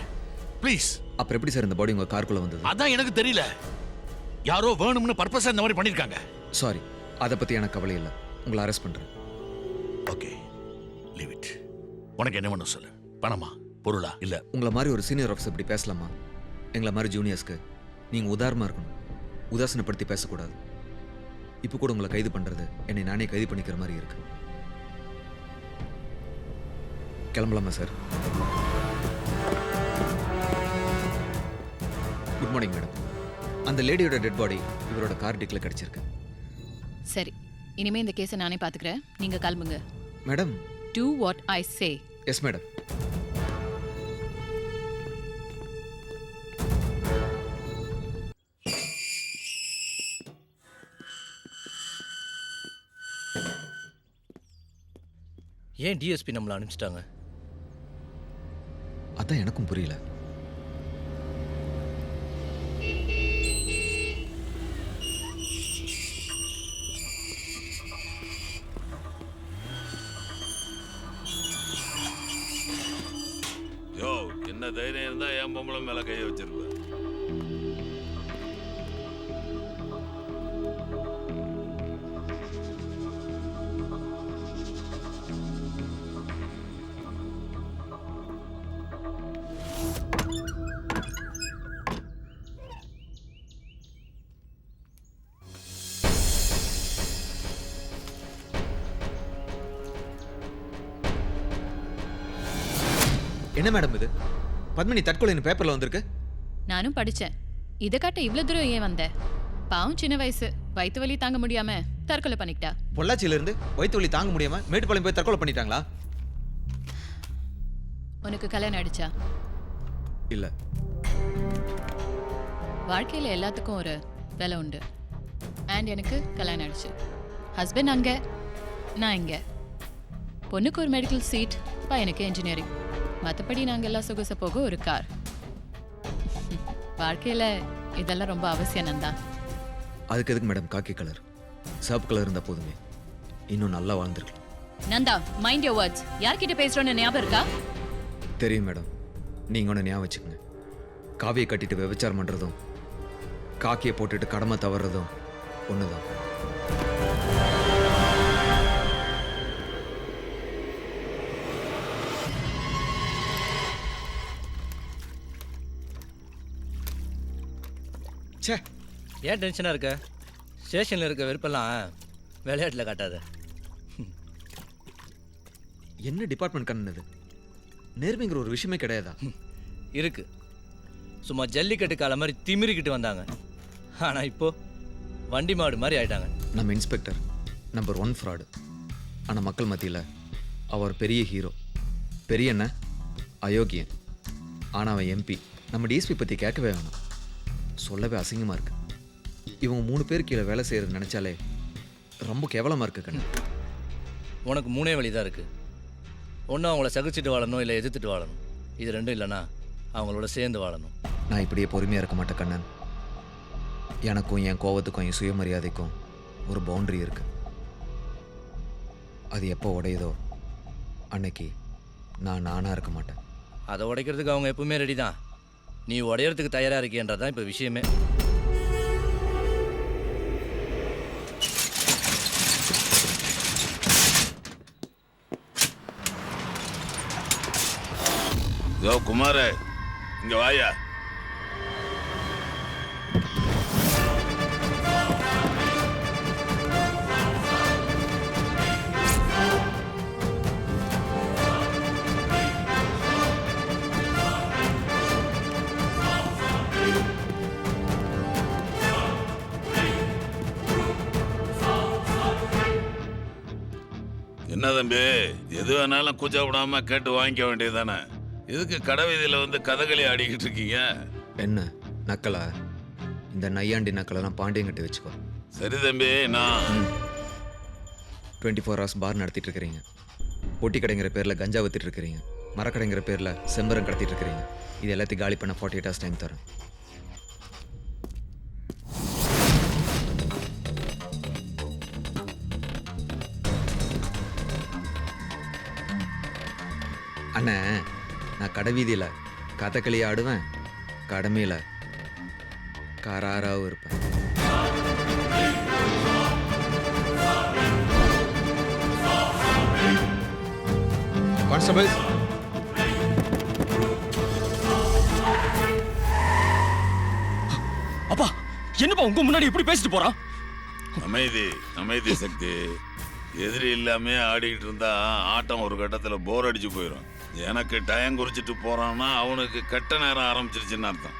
ப்ளீஸ். அப்புறம் எப்படி சார் இந்த பாடி உங்க காருக்குள்ள வந்தது? அதான் எனக்கு தெரியல. யாரோ வேணும்னு பர்பஸா இந்த மாதிரி பண்ணிருக்காங்க. சாரி, அதை பத்தி எனக்கு கவலை இல்லை. உங்களை அரெஸ்ட் பண்றேன். Okay, leave it. உனக்கு என்ன வேணும் சொல்லு. பணமா, பொருளா? இல்ல உங்களை மாதிரி ஒரு சீனியர் ஆஃபீஸர் இப்படி பேசலாமா? எங்களை மாதிரி ஜூனியர்ஸ்க்கு நீங்க உதாரணமா இருக்கணும். உதாசனப்படுத்தி பேசக்கூடாது. இப்போ கூட உங்களை கைது பண்றது என்னை நானே கைது பண்ணிக்கிற மாதிரி இருக்கு. கிளம்பலாமா சார்? Good morning madam. அந்த லேடியோட டெட் பாடி இவரோட கார் டிக்ல கிடைச்சிருக்கு. சரி, இனிமே இந்த கேஸை நானே பாத்துக்கிறேன். நீங்க கிளம்புங்க. Madam, do what I say. Yes madam. ஏன் டிஎஸ்பி நம்மளை அனுப்பிச்சிட்டாங்க? அதான் எனக்கும் புரியல. யோ, என்ன தைரியம் இருந்தா என் பொம்பளை மேல கையை வச்சிருப்ப? என்ன மேடம் இது? பத்மினி தற்கொலைன்னு பேப்பர்ல வந்திருக்கு. நானும் படிச்சேன். இதை காட்ட இவ்வளவு தூரம் ஏன் வந்த? பாவம் சின்ன வயசு, வயிற்று வலி தாங்க முடியாம தற்கொலை பண்ணிக்கிட்டா. பொள்ளாச்சியில இருந்து வயிற்று வலி தாங்க முடியாம மேட்டுப்பாளையம் போய் தற்கொலை பண்ணிட்டாங்களா? உனக்கு கல்யாணம் ஆயிடுச்சா? இல்ல. வாழ்க்கையில எல்லாத்துக்கும் ஒரு விலை உண்டு. அண்ட் எனக்கு கல்யாணம் ஆயிடுச்சு. ஹஸ்பண்ட் அங்க, நான் இங்க. பொண்ணுக்கு ஒரு மெடிக்கல் சீட், பையனுக்கு இன்ஜினியரிங். மற்றபடி நாங்கள் எல்லாம் சொகுச போக ஒரு கார். வாழ்க்கையில இதெல்லாம் ரொம்ப அவசியம் நந்தா. அதுக்கு எதுக்கு மேடம் காக்கி கலர்? சிவப்பு கலர் இருந்தா போதுமே. இன்னும் நல்லா வாழ்ந்துருக்கலாம். Nanda, mind your words. யார்கிட்ட பேசுறோன்னு ஞாபகம் இருக்கா? தெரியும் மேடம். நீங்க ஒன்று ஞாபகம் வச்சுக்கோங்க. காவியை கட்டிட்டு விபச்சாரம் பண்றதும் காக்கியை போட்டுட்டு கடமை தவறுறதும் ஒண்ணுதான். சே, ஏன் டென்ஷனாக இருக்க? ஸ்டேஷனில் இருக்க வெறுப்பெல்லாம் விளையாட்டில் காட்டாத. என்ன டிபார்ட்மெண்ட் கண்ணது? நேர்மைங்கிற ஒரு விஷயமே கிடையாதா? இருக்கு. சும்மா ஜல்லிக்கட்டு கால மாதிரி திமிரிக்கிட்டு வந்தாங்க. ஆனால் இப்போ வண்டி மாடு மாதிரி ஆயிட்டாங்க. நம்ம இன்ஸ்பெக்டர் நம்பர் 1 ஃப்ராடு. ஆனால் மக்கள் மத்தியில் அவர் பெரிய ஹீரோ. பெரிய என்ன அயோக்கியன். ஆனால் அவன் MP. நம்ம டிஎஸ்பி பற்றி கேட்கவே வேணாம். சொல்லவே அசிங்கமாக இருக்கு. இவங்க 3 பேர் கீழே வேலை செய்கிறது நினச்சாலே ரொம்ப கேவலமாக இருக்கு கண்ணு. உனக்கு 3 வழி தான் இருக்குது. ஒன்று அவங்கள சகிச்சுட்டு வாழணும், இல்லை எதிர்த்துட்டு வாழணும். இது ரெண்டும் இல்லைன்னா அவங்களோட சேர்ந்து வாழணும். நான் இப்படியே பொறுமையாக இருக்க மாட்டேன் கண்ணன். எனக்கும் என் கோவத்துக்கும் என் சுயமரியாதைக்கும் ஒரு பவுண்டரி இருக்கு. அது எப்போ உடையுதோ அன்னைக்கு நான் நானாக இருக்க மாட்டேன். அதை உடைக்கிறதுக்கு அவங்க எப்பவுமே ரெடி தான். நீ உடையறதுக்கு தயாராக இருக்கின்றதான் இப்போ விஷயமே. யோ குமார, இங்க வாயா. என்ன தம்பி, எது வேணாலும் கூச்சா விடாம கேட்டு வாங்கிக்க வேண்டியதுதானே? இதுக்கு கடை வீதியில வந்து கதகளி ஆடிக்கிட்டு இருக்கீங்க. என்ன நக்கலா? இந்த நையாண்டி நக்கலெல்லாம் பாண்டியங்கிட்ட வச்சுக்கோ. சரி தம்பி, நான் 24 hours பார் நடத்திட்டு இருக்கிறீங்க. பொட்டி கடைங்கிற பேரில் கஞ்சா வித்துட்டு இருக்கிறீங்க. மரக்கடைங்கிற பேரில் செம்பரம் கடத்திட்டு இருக்கிறீங்க. இது எல்லாத்தையும் காலி பண்ண 48 hours டைம் தரேன். அண்ணே, நான் கடை வீதியில் கதகளி ஆடுவேன், கடமையில் காராராவும் இருப்பேன். கான்ஸ்டபிள், அப்பா என்னப்பா உங்க முன்னாடி இப்படி பேசிட்டு போறான்? அமைதி அமைதி சக்தி. எதிரி இல்லாம ஆடிக்கிட்டு இருந்தா ஆட்டம் ஒரு கட்டத்துல போர் அடிச்சு போயிடும். எனக்கு டயம் குறிச்சிட்டு போறான்னா அவனுக்கு கெட்ட நேரம் ஆரம்பிச்சிருச்சுன்னு அர்த்தம்.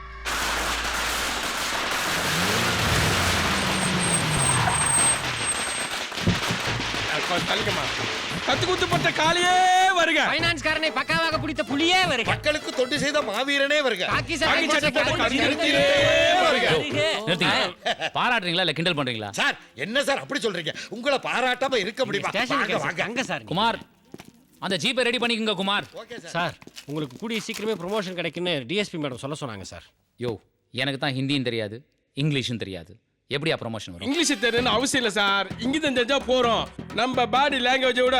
கத்து குத்துப்பட்ட காளியே வருக. ஃபைனான்ஸ்காரனை பக்காவாக பிடித்த புலியே வருக. மக்களுக்கு தொண்டு செய்த மாவீரனே வருக. காக்கி சட்டை போட்ட கருத்திலே வருக. நிறுத்துங்க. பாராட்டுறீங்களா இல்ல கிண்டல் பண்றீங்களா? சார் என்ன சார் அப்படி சொல்றீங்க? உங்களை பாராட்டாம இருக்க முடியுமா? வாங்க வாங்க. அங்க சார். குமார், அந்த ஜீப்பை ரெடி பண்ணிக்கங்க குமார். சார், உங்களுக்கு கூடிய சீக்கிரமே ப்ரொமோஷன் கிடைக்குன்னு டிஎஸ்பி மேடம் சொல்ல சொன்னாங்க சார். யோ, எனக்கு தான் ஹிந்தியும் தெரியாது, இங்கிலீஷும் தெரியாது. எப்படியா ப்ரமோஷன் வரும்? இங்கிலீஷ் தெரியணும்னு அவசியம் இல்லை சார். இங்கிதான் தெரிஞ்சா போறோம். நம்ம பாடி லாங்குவேஜை விட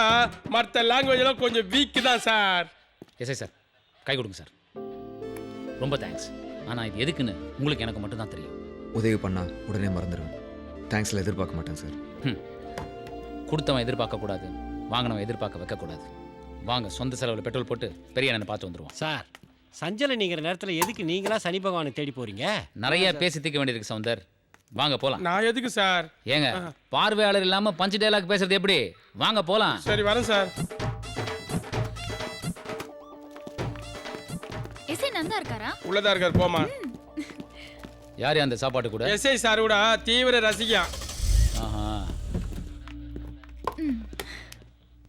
மற்ற லாங்குவேஜ் எல்லாம் கொஞ்சம் வீக் தான் சார். எஸ் சார், கை கொடுங்க சார். ரொம்ப தேங்க்ஸ். ஆனால் இது எதுக்குன்னு உங்களுக்கு எனக்கு மட்டும் தான் தெரியும். உதவி பண்ணா உடனே மறந்துடுவேன். தேங்க்ஸில் எதிர்பார்க்க மாட்டேன் சார். கொடுத்தவன் எதிர்பார்க்கக்கூடாது, வாங்கினவன் எதிர்பார்க்க வைக்கக்கூடாது. வாங்க, சொந்த செலவில் பெட்ரோல் போட்டு பெரிய அண்ணனை பார்த்து வந்துடுவோம். சார், சஞ்சலை நீங்கிற நேரத்தில் எதுக்கு நீங்களா சனி பகவானை தேடி போறீங்க? நிறைய பேசி தீர்க்க வேண்டியிருக்கு சவுந்தர். வாங்க போலாம். நான் எதுக்கு சார்? ஏங்க, பார்வையாளர் இல்லாம பஞ்ச் டயலாக் பேசுறது எப்படி? வாங்க போலாம். சரி வரேன் சார். நந்தா இருக்காரா? உள்ளதா இருக்கார், போமா. யார் அந்த சாப்பாட்டு கூட? எஸ்ஐ சார் கூட தீவிர ரசிகா. ஆஹா.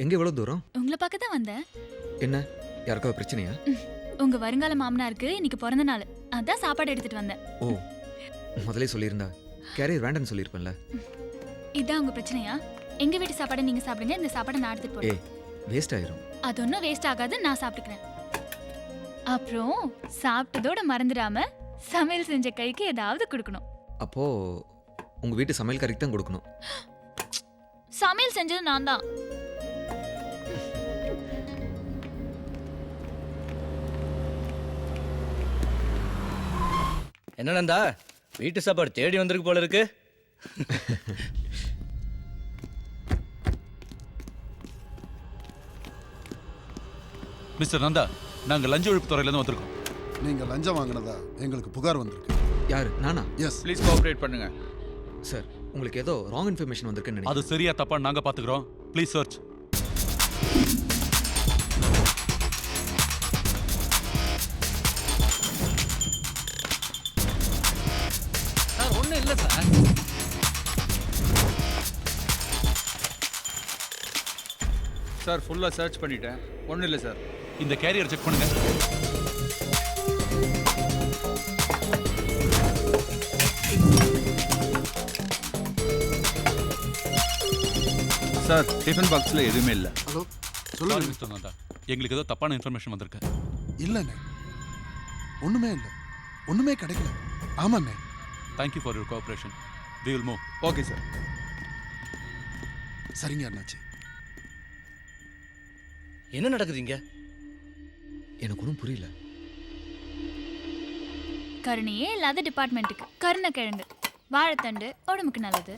எங்க இவ்வளவு தூரம்? உங்களை பார்க்க தான் வந்தேன். என்ன யாருக்காவது பிரச்சனையா? உங்க வருங்கால மாமனாருக்கு இன்னைக்கு பிறந்த நாள், அதான் சாப்பாடு எடுத்துட்டு வந்தேன். ஓ, முதலே சொல்லியிருந்தா கேரியர் வேண்டான்னு சொல்லியிருப்பேன்ல. இதான் உங்க பிரச்சனையா? எங்க வீட்டு சாப்பாடு நீங்க சாப்பிடுங்க, இந்த சாப்பாடை நான் எடுத்துட்டு போறேன். வேஸ்ட் ஆயிரும். அது ஒன்றும் வேஸ்ட் ஆகாது, நான் சாப்பிட்டுக்கிறேன். அப்புறம் சாப்பிட்டதோட மறந்துடாம சமையல் செஞ்ச கைக்கு ஏதாவது கொடுக்கணும். அப்போ உங்க வீட்டு சமையல்காரிக்கு தான் கொடுக்கணும். சமையல் செஞ்சது நான் தான். என்ன நந்தா, வீட்டு சாப்பாடு தேடி வந்திருக்கு போல இருக்கு. மிஸ்டர் நந்தா, நாங்க லஞ்ச ஒழிப்பு துறையில இருந்து வந்திருக்கோம். நீங்க லஞ்சம் வாங்கினதா எங்களுக்கு புகார் வந்திருக்கு. யாரு? நானா? எஸ். ப்ளீஸ் கோஆபரேட் பண்ணுங்க. சார், உங்களுக்கு ஏதோ ராங் இன்ஃபர்மேஷன் வந்திருக்குன்னு நினைக்கிறேன். அது சரியா தப்பா நாங்க பாத்துக்கிறோம். Please search. சார் ஒண்ணும் இல்ல சார். சார் ஃபுல்லா சர்ச் பண்ணிட்டேன், ஒண்ணும் இல்ல சார். இந்த கேரியர் செக் பண்ணுங்க. சார் டிஃபன் பாக்ஸ்ல எதுவுமே இல்ல. ஹலோ, சொல்லுங்க மிஸ்டர் நந்தா, எங்களுக்கு ஏதோ தப்பான இன்ஃபர்மேஷன் வந்திருக்கு. இல்லண்ணே, ஒண்ணுமே இல்ல, ஒண்ணுமே கிடைக்கல. ஆமாண்ணே. Thank you for your cooperation. We will move. Okay sir. சரிங்க அண்ணாச்சி. என்ன நடக்குதுங்க? எனக்கு ஒன்றும் புரியல. கருணையே இல்லாத டிபார்ட்மெண்ட்டுக்கு கருணைக்கிழங்கு, வாழைத்தண்டு உடம்புக்கு நல்லது.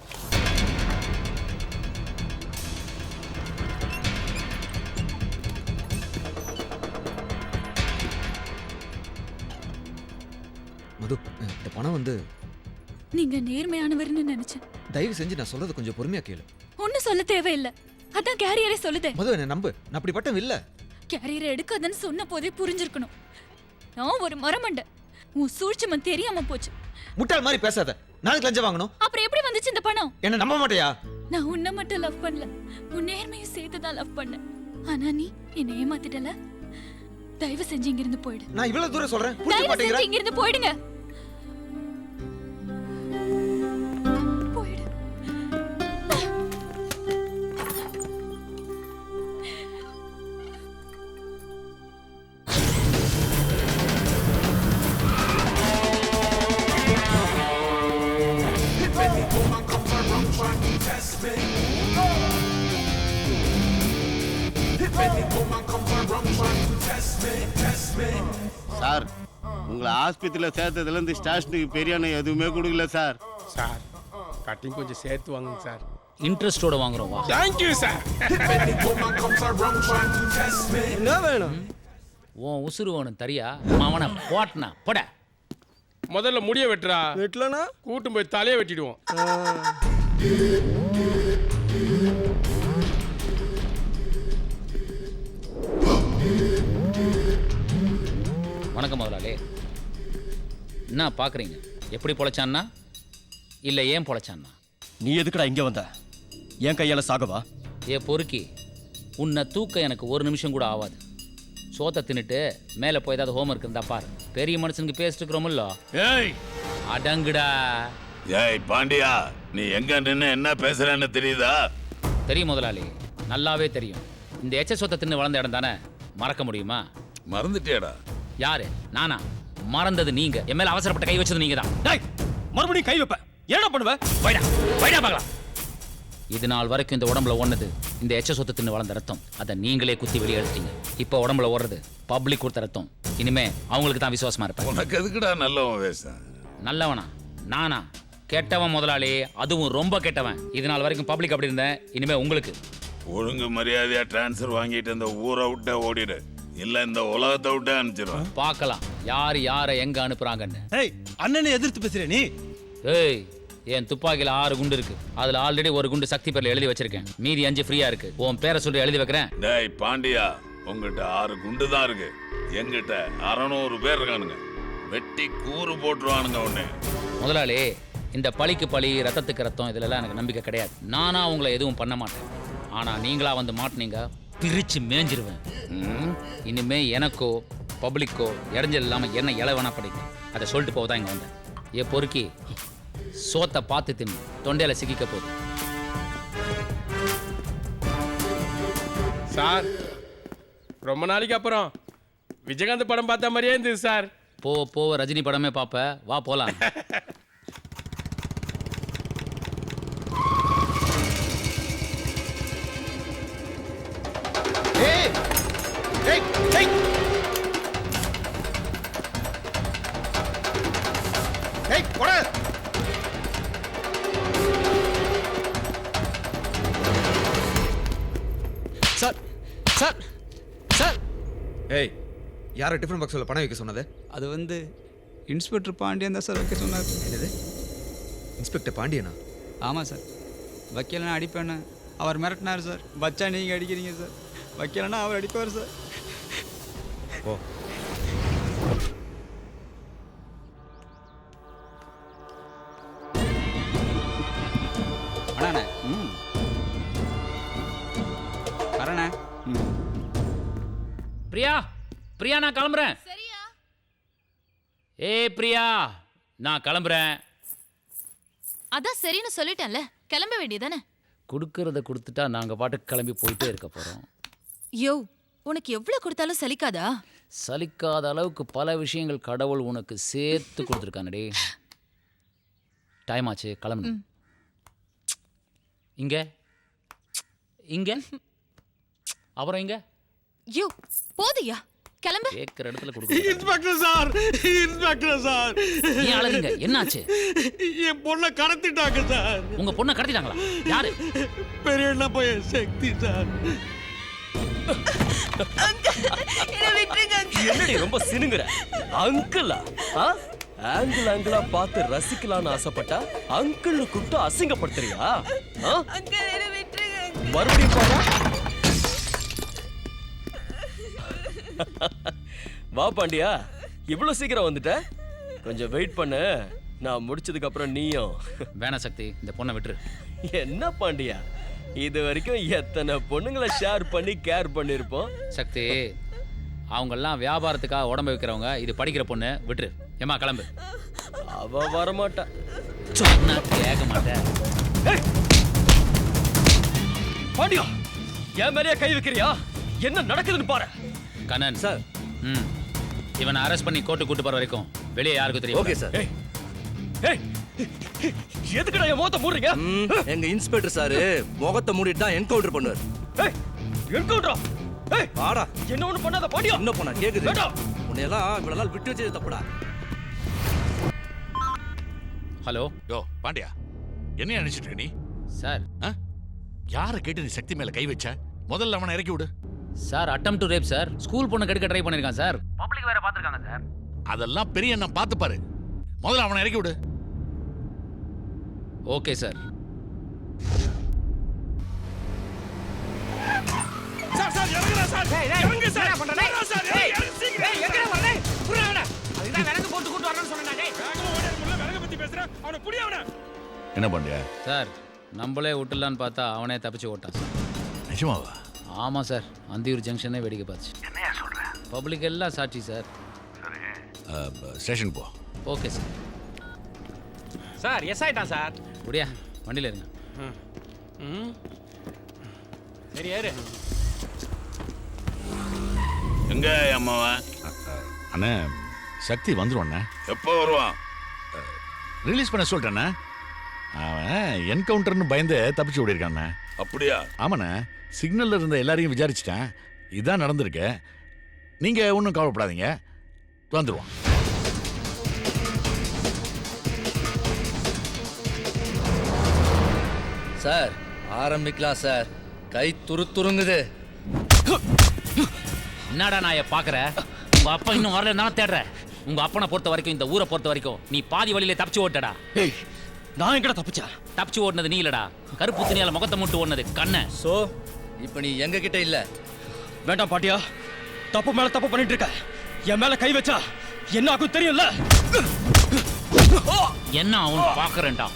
மது, இந்த பணம் வந்து நீங்க நேர்மையானவர்னு நினைச்சேன். தயவு செஞ்சு நான் சொல்றது கொஞ்சம் பொறுமையா கேளு. ஒன்னும் சொல்ல தேவையில்லை, அதான் கேரியரே சொல்லுதே. மது, என்ன நம்பு, நான் அப்படிப்பட்டவன் இல்ல. கேரியரை எடுக்காதன்னு சொன்ன போதே புரிஞ்சிருக்கணும். நான் ஒரு மரமண்ட, உன் சூழ்ச்சிமன் தெரியாம போச்சு. முட்டாள் மாதிரி பேசாத. நாளைக்கு லஞ்சம் வாங்கணும். அப்புறம் எப்படி வந்துச்சு இந்த பணம்? என்ன நம்ப மாட்டியா? நான் உன்னை மட்டும் லவ் பண்ணல, உன் நேர்மையை சேர்த்துதான் லவ் பண்ணேன். ஆனா நீ என்னை ஏமாத்திட்டல. தயவு செஞ்சு இங்கிருந்து போயிடு. நான் இவ்வளவு தூரம் சொல்றேன், புரிஞ்சுக்க தயவு மாட்டேங்கிற. செஞ்சு இங்கிருந்து போயிடுங்க. சார், உங்களை ஆஸ்பத்திரியில் சேர்த்ததுலேருந்து ஸ்டேஷனுக்கு பெரியான எதுவுமே கொடுக்கல சார். சார், கட்டிங் கொஞ்சம் சேர்த்து வாங்குங்க சார். இன்ட்ரெஸ்டோட வாங்குறோம். வா. Thank you sir. என்ன வேணும்? உன் உசுறு வேணும் தரியா? அவனை போட்டனா போட. முதல்ல முடிய வெட்டுறா. வெட்டலனா கூட்டும் போய் தலையை வெட்டிடுவோம். வணக்கம் முதலாளி. என்ன பார்க்குறீங்க? எப்படி பொழைச்சான்னா இல்லை ஏன் பொழைச்சான்னா? நீ எதுக்குடா இங்கே வந்த? என் கையால் சாகவா? ஏ பொறுக்கி, உன்னை தூக்க எனக்கு ஒரு நிமிஷம் கூட ஆகாது. சோத்தை தின்னுட்டு மேலே போய் ஏதாவது ஹோம்ஒர்க் இருந்தா பாரு. பெரிய மனுஷனுக்கு பேசிட்டு இருக்கிறோமில்ல. ஏய் அடங்குடா. ஏய் பாண்டியா, நீ எங்க நின்று என்ன பேசுறேன்னு தெரியுதா? தெரியும் முதலாளி, நல்லாவே தெரியும். இந்த எச்ச சொத்தை தின்னு வளர்ந்த இடம் தானே, மறக்க முடியுமா? மறந்துட்டியாடா? யாரு? நானா? மறந்தது நீங்க. என் மேல அவசரப்பட்ட கை வச்சது நீங்க தான். மறுபடியும் கை வைப்ப. என்ன பண்ணுவ? வைடா வைடா பார்க்கலாம். இது நாள் வரைக்கும் இந்த உடம்புல ஒன்னது இந்த எச்ச சொத்து தின்னு வளர்ந்த ரத்தம். அதை நீங்களே குத்தி வெளியே எடுத்தீங்க. இப்போ உடம்புல ஓடுறது பப்ளிக் கொடுத்த ரத்தம். இனிமே அவங்களுக்கு தான் விசுவாசமா இருப்பேன். உனக்கு எதுக்குடா நல்லவன் வேஷம்? நல்லவனா? நானா? கெட்டவன் முதலாளி, அதுவும் ரொம்ப கெட்டவன். இது நாள் வரைக்கும் பப்ளிக் அப்படி இருந்தேன், இனிமே உங்களுக்கு. ஒழுங்கு மரியாதையா டிரான்ஸ்ஃபர் வாங்கிட்டு இந்த ஊரை விட்ட ஓடிடு, இல்ல இந்த உலகத்தை விட்டு அனுப்பிச்சிடும். பார்க்கலாம் யார் யாரை எங்க அனுப்புறாங்கன்னு. ஏய், அண்ணனை எதிர்த்து பேசுற நீ? ஏய், என் துப்பாக்கியில 6 குண்டு இருக்கு. அதுல ஆல்ரெடி ஒரு குண்டு சக்தி பேர்ல எழுதி வச்சிருக்கேன். மீதி 5 ஃப்ரீயா இருக்கு. உன் பேரை சொல்லி எழுதி வைக்கிறேன். டேய் பாண்டியா, உங்ககிட்ட 6 குண்டு தான் இருக்கு, எங்கிட்ட 600 பேர் இருக்கானுங்க. வெட்டி கூறு போட்டுருவானுங்க உடனே. முதலாளி, இந்த பழிக்கு பழி, ரத்தத்துக்கு ரத்தம், இதுலலாம் எனக்கு நம்பிக்கை கிடையாது. நானா உங்களை எதுவும் பண்ண மாட்டேன். ஆனா நீங்களா வந்து மாட்டினீங்க, பிரிச்சு மேஞ்சிருவேன். இனிமே எனக்கோ பப்ளிக்கோ இடைஞ்சல் இல்லாம என்ன இளவனா படிக்கும், அதை சொல்லிட்டு போவதான் இங்க வந்தேன். ஏ பொறுக்கி, சோத்தை பார்த்து தின்னு தொண்டையில சிக்கிக்க போகுது. சார், ரொம்ப நாளைக்கு அப்புறம் விஜயகாந்த் படம் பார்த்த மாதிரியே இருந்தது சார். போவ ரஜினி படமே பாப்ப, வா போலாம். சார் சார் சார் ஏய், யாரை டிஃபன் பாக்ஸில் பணம் வைக்க சொன்னது? அது வந்து இன்ஸ்பெக்டர் பாண்டியன் தான் சார் வைக்க சொன்னார். என்னது, இன்ஸ்பெக்டர் பாண்டியனா? ஆமாம் சார். வைக்கலன்னா அடிப்பேன்னு அவர் மிரட்டினார் சார். வச்சா நீங்கள் அடிக்கிறீங்க சார், வைக்கலன்னா அவர் அடிப்பார் சார். ஓ, அண்ணாண்ணே. வரண்ணே. பிரியா, பிரியா நான் கிளம்புறேன். ஏ பிரியா, நான் கிளம்புறேன். அதான் சரின்னு சொல்லிட்டேன்ல, கிளம்ப வேண்டியதானே. கொடுக்கறத கொடுத்துட்டா நாங்க பாட்டுக்கு கிளம்பி போயிட்டே இருக்க போறோம். யோ, உனக்கு எவ்வளவு கொடுத்தாலும் சலிக்காதா? சலிக்காத அளவுக்கு பல விஷயங்கள் கடவுள் உனக்கு சேர்த்து கொடுத்துருக்கானடி. டைம் ஆச்சு, கிளம்பு. இங்க இங்க அப்புறம் இங்க. யோ போதியா, கிளம்பு. கேட்கிற இடத்துல கொடுக்க. இன்ஸ்பெக்டர் சார், இன்ஸ்பெக்டர் சார், ஏன் அழகுங்க? என்னாச்சு? என் பொண்ணை கடத்திட்டாங்க சார். உங்க பொண்ணை கடத்திட்டாங்களா? யாரு? பெரிய அண்ணா பையன் சக்தி சார். என்னடி ரொம்ப சினுங்குற? அங்கிளா? ஆங்கிள் ஆங்கிளா பார்த்து ரசிக்கலான்னு ஆசைப்பட்டா அங்கிள்னு கூப்பிட்டு அசிங்கப்படுத்துறியா? மறுபடியும் பாரு. வா பாண்டியா, இவ்வளவு சீக்கிரம் வந்துட்ட? கொஞ்சம் வெயிட் பண்ணு, நான் முடிச்சதுக்கு அப்புறம் நீயும். வேணா சக்தி, இந்த பொண்ணை விட்டுரு. என்ன பாண்டியா, இது வரைக்கும் எத்தனை பொண்ணுங்களை ஷேர் பண்ணி கேர் பண்ணிருப்போம். சக்தி, அவங்கெல்லாம் வியாபாரத்துக்காக உடம்பு வைக்கிறவங்க, இது படிக்கிற பொண்ணு, விட்டுரு. ஏமா கிளம்பு. அவ வரமாட்டா. சொன்னா கேட்க மாட்டேன். பாண்டியா, என் மேலேயே கை வைக்கிறியா? என்ன நடக்குதுன்னு பாரு. கண்ணன் சார், இவனை அரெஸ்ட் பண்ணி கோர்ட்டு கூட்டு போற வரைக்கும் வெளியே யாருக்கும் தெரியும். Okay sir. எதுக்குடா என் முகத்தை மூடுறீங்க? எங்க இன்ஸ்பெக்டர் சார் முகத்தை மூடிட்டு தான் என்கவுண்டர் பண்ணுவார். என்கவுண்டரா? வாடா. என்ன ஒண்ணு பண்ணாத பாண்டியா. என்ன பண்ணா கேக்குது? உன்னையெல்லாம் இவ்வளவு நாள் விட்டு வச்சது தப்புடா. ஹலோ. யோ பாண்டியா, என்ன நினைச்சிட்டு இருக்க நீ? சார், யாரை கேட்டு நீ சக்தி மேல கை வச்ச? முதல்ல அவனை இறக்கி விடு. Sir, attempt to rape sir. School பொண்ணு கெடுக்க ட்ரை பண்ணிருக்கான் சார். பப்ளிக் வேற பாத்துருக்காங்க சார். அதெல்லாம் பெரிய அண்ணன் பார்த்து பாரு. முதல்ல அவனை இறக்கி விடு. Okay sir. சார் சார் இறங்குடா சார். இறங்கு சார். என்ன பண்றே? சார் இறங்கு சீக்கிரம். எங்கடா வரே? புரியல. அதுதான் விறகு போட்டு கூட்டி வரணும்னு சொன்னேன். டேய் வேகமா ஓடி முள்ள விறகு பத்தி பேசுற. அவனை புடி அவனை. என்ன பாண்டியா? சார், நம்மளே விட்டுலான்னு பார்த்தா அவனே தப்பிச்சு ஓட்டான் சார். நிஜமாவா? ஆமா சார், அந்தியூர் ஜங்ஷனே வேடிக்கை பார்த்து. என்னையா சொல்ற? பப்ளிக் எல்லாம் சாட்சி சார். ஸ்டேஷன் போ. Okay sir. சார் எஸ் ஆயிட்டான் சார். முடியா, வண்டியில் இருங்க. சரி ஏறு. எங்க அம்மாவன்? அண்ணே, சக்தி வந்துருவாண்ணே. எப்போ வருவான்? ரிலீஸ் பண்ண சொல்லிட்டேண்ணே. அவன் என்கவுண்டர்னு பயந்து தப்பிச்சு ஓடிருக்காண்ணே. அப்படியா? ஆமாண்ணே, சிக்னல்ல இருந்த எல்லாரையும் விசாரிச்சிட்டேன். இதான் நடந்திருக்கு. நீங்க ஒன்றும் கவலைப்படாதீங்க, வந்துருவான். சார் ஆரம்பிக்கலாம் சார். கை துருங்குது. என்னடா நான் பாக்குற? உங்க அப்பா இன்னும் வரல, நான் தேடுறேன். உங்க அப்பனை பொறுத்த வரைக்கும், இந்த ஊரை பொறுத்த வரைக்கும் நீ பாதி வழியில தப்பிச்சு ஓட்டடா. நான் எங்கடா தப்பிச்சா? தப்பிச்சு ஓடுனது நீ இல்லடா, கருப்பு துணியால முகத்தை முட்டு ஓடுனது கண்ண. சோ இப்போ நீ எங்க கிட்ட இல்ல, வேண்டாம் பாட்டியா, தப்பு மேல தப்பு பண்ணிட்டு இருக்க. என் மேல கை வச்சா என்ன ஆகும் தெரியும்ல? என்ன அவன் பாக்குறேன்டா.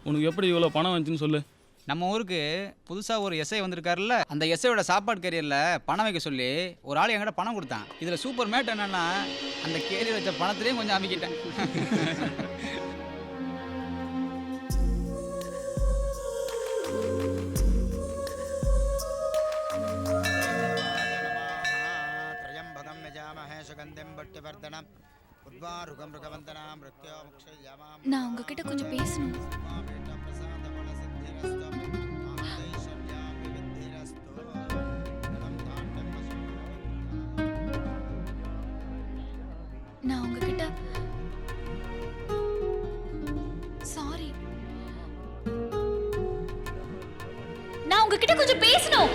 உனக்கு எப்படி இவ்வளோ பணம் வந்துச்சுன்னு சொல்லு. நம்ம ஊருக்கு புதுசாக ஒரு எஸ்ஐ வந்திருக்காருல்ல, அந்த எஸ்ஐயோட சாப்பாடு கேரியரில் பணம் வைக்க சொல்லி ஒரு ஆள் என்கிட்ட பணம் கொடுத்தான். இதில் சூப்பர் மேட் என்னன்னா, அந்த கேரியர் வச்ச பணத்திலையும் கொஞ்சம் அமைக்கிட்டேன். நான் உங்ககிட்ட கொஞ்சம் பேசணும். நான் உங்ககிட்ட சாரி. நான் உங்ககிட்ட கொஞ்சம் பேசணும்.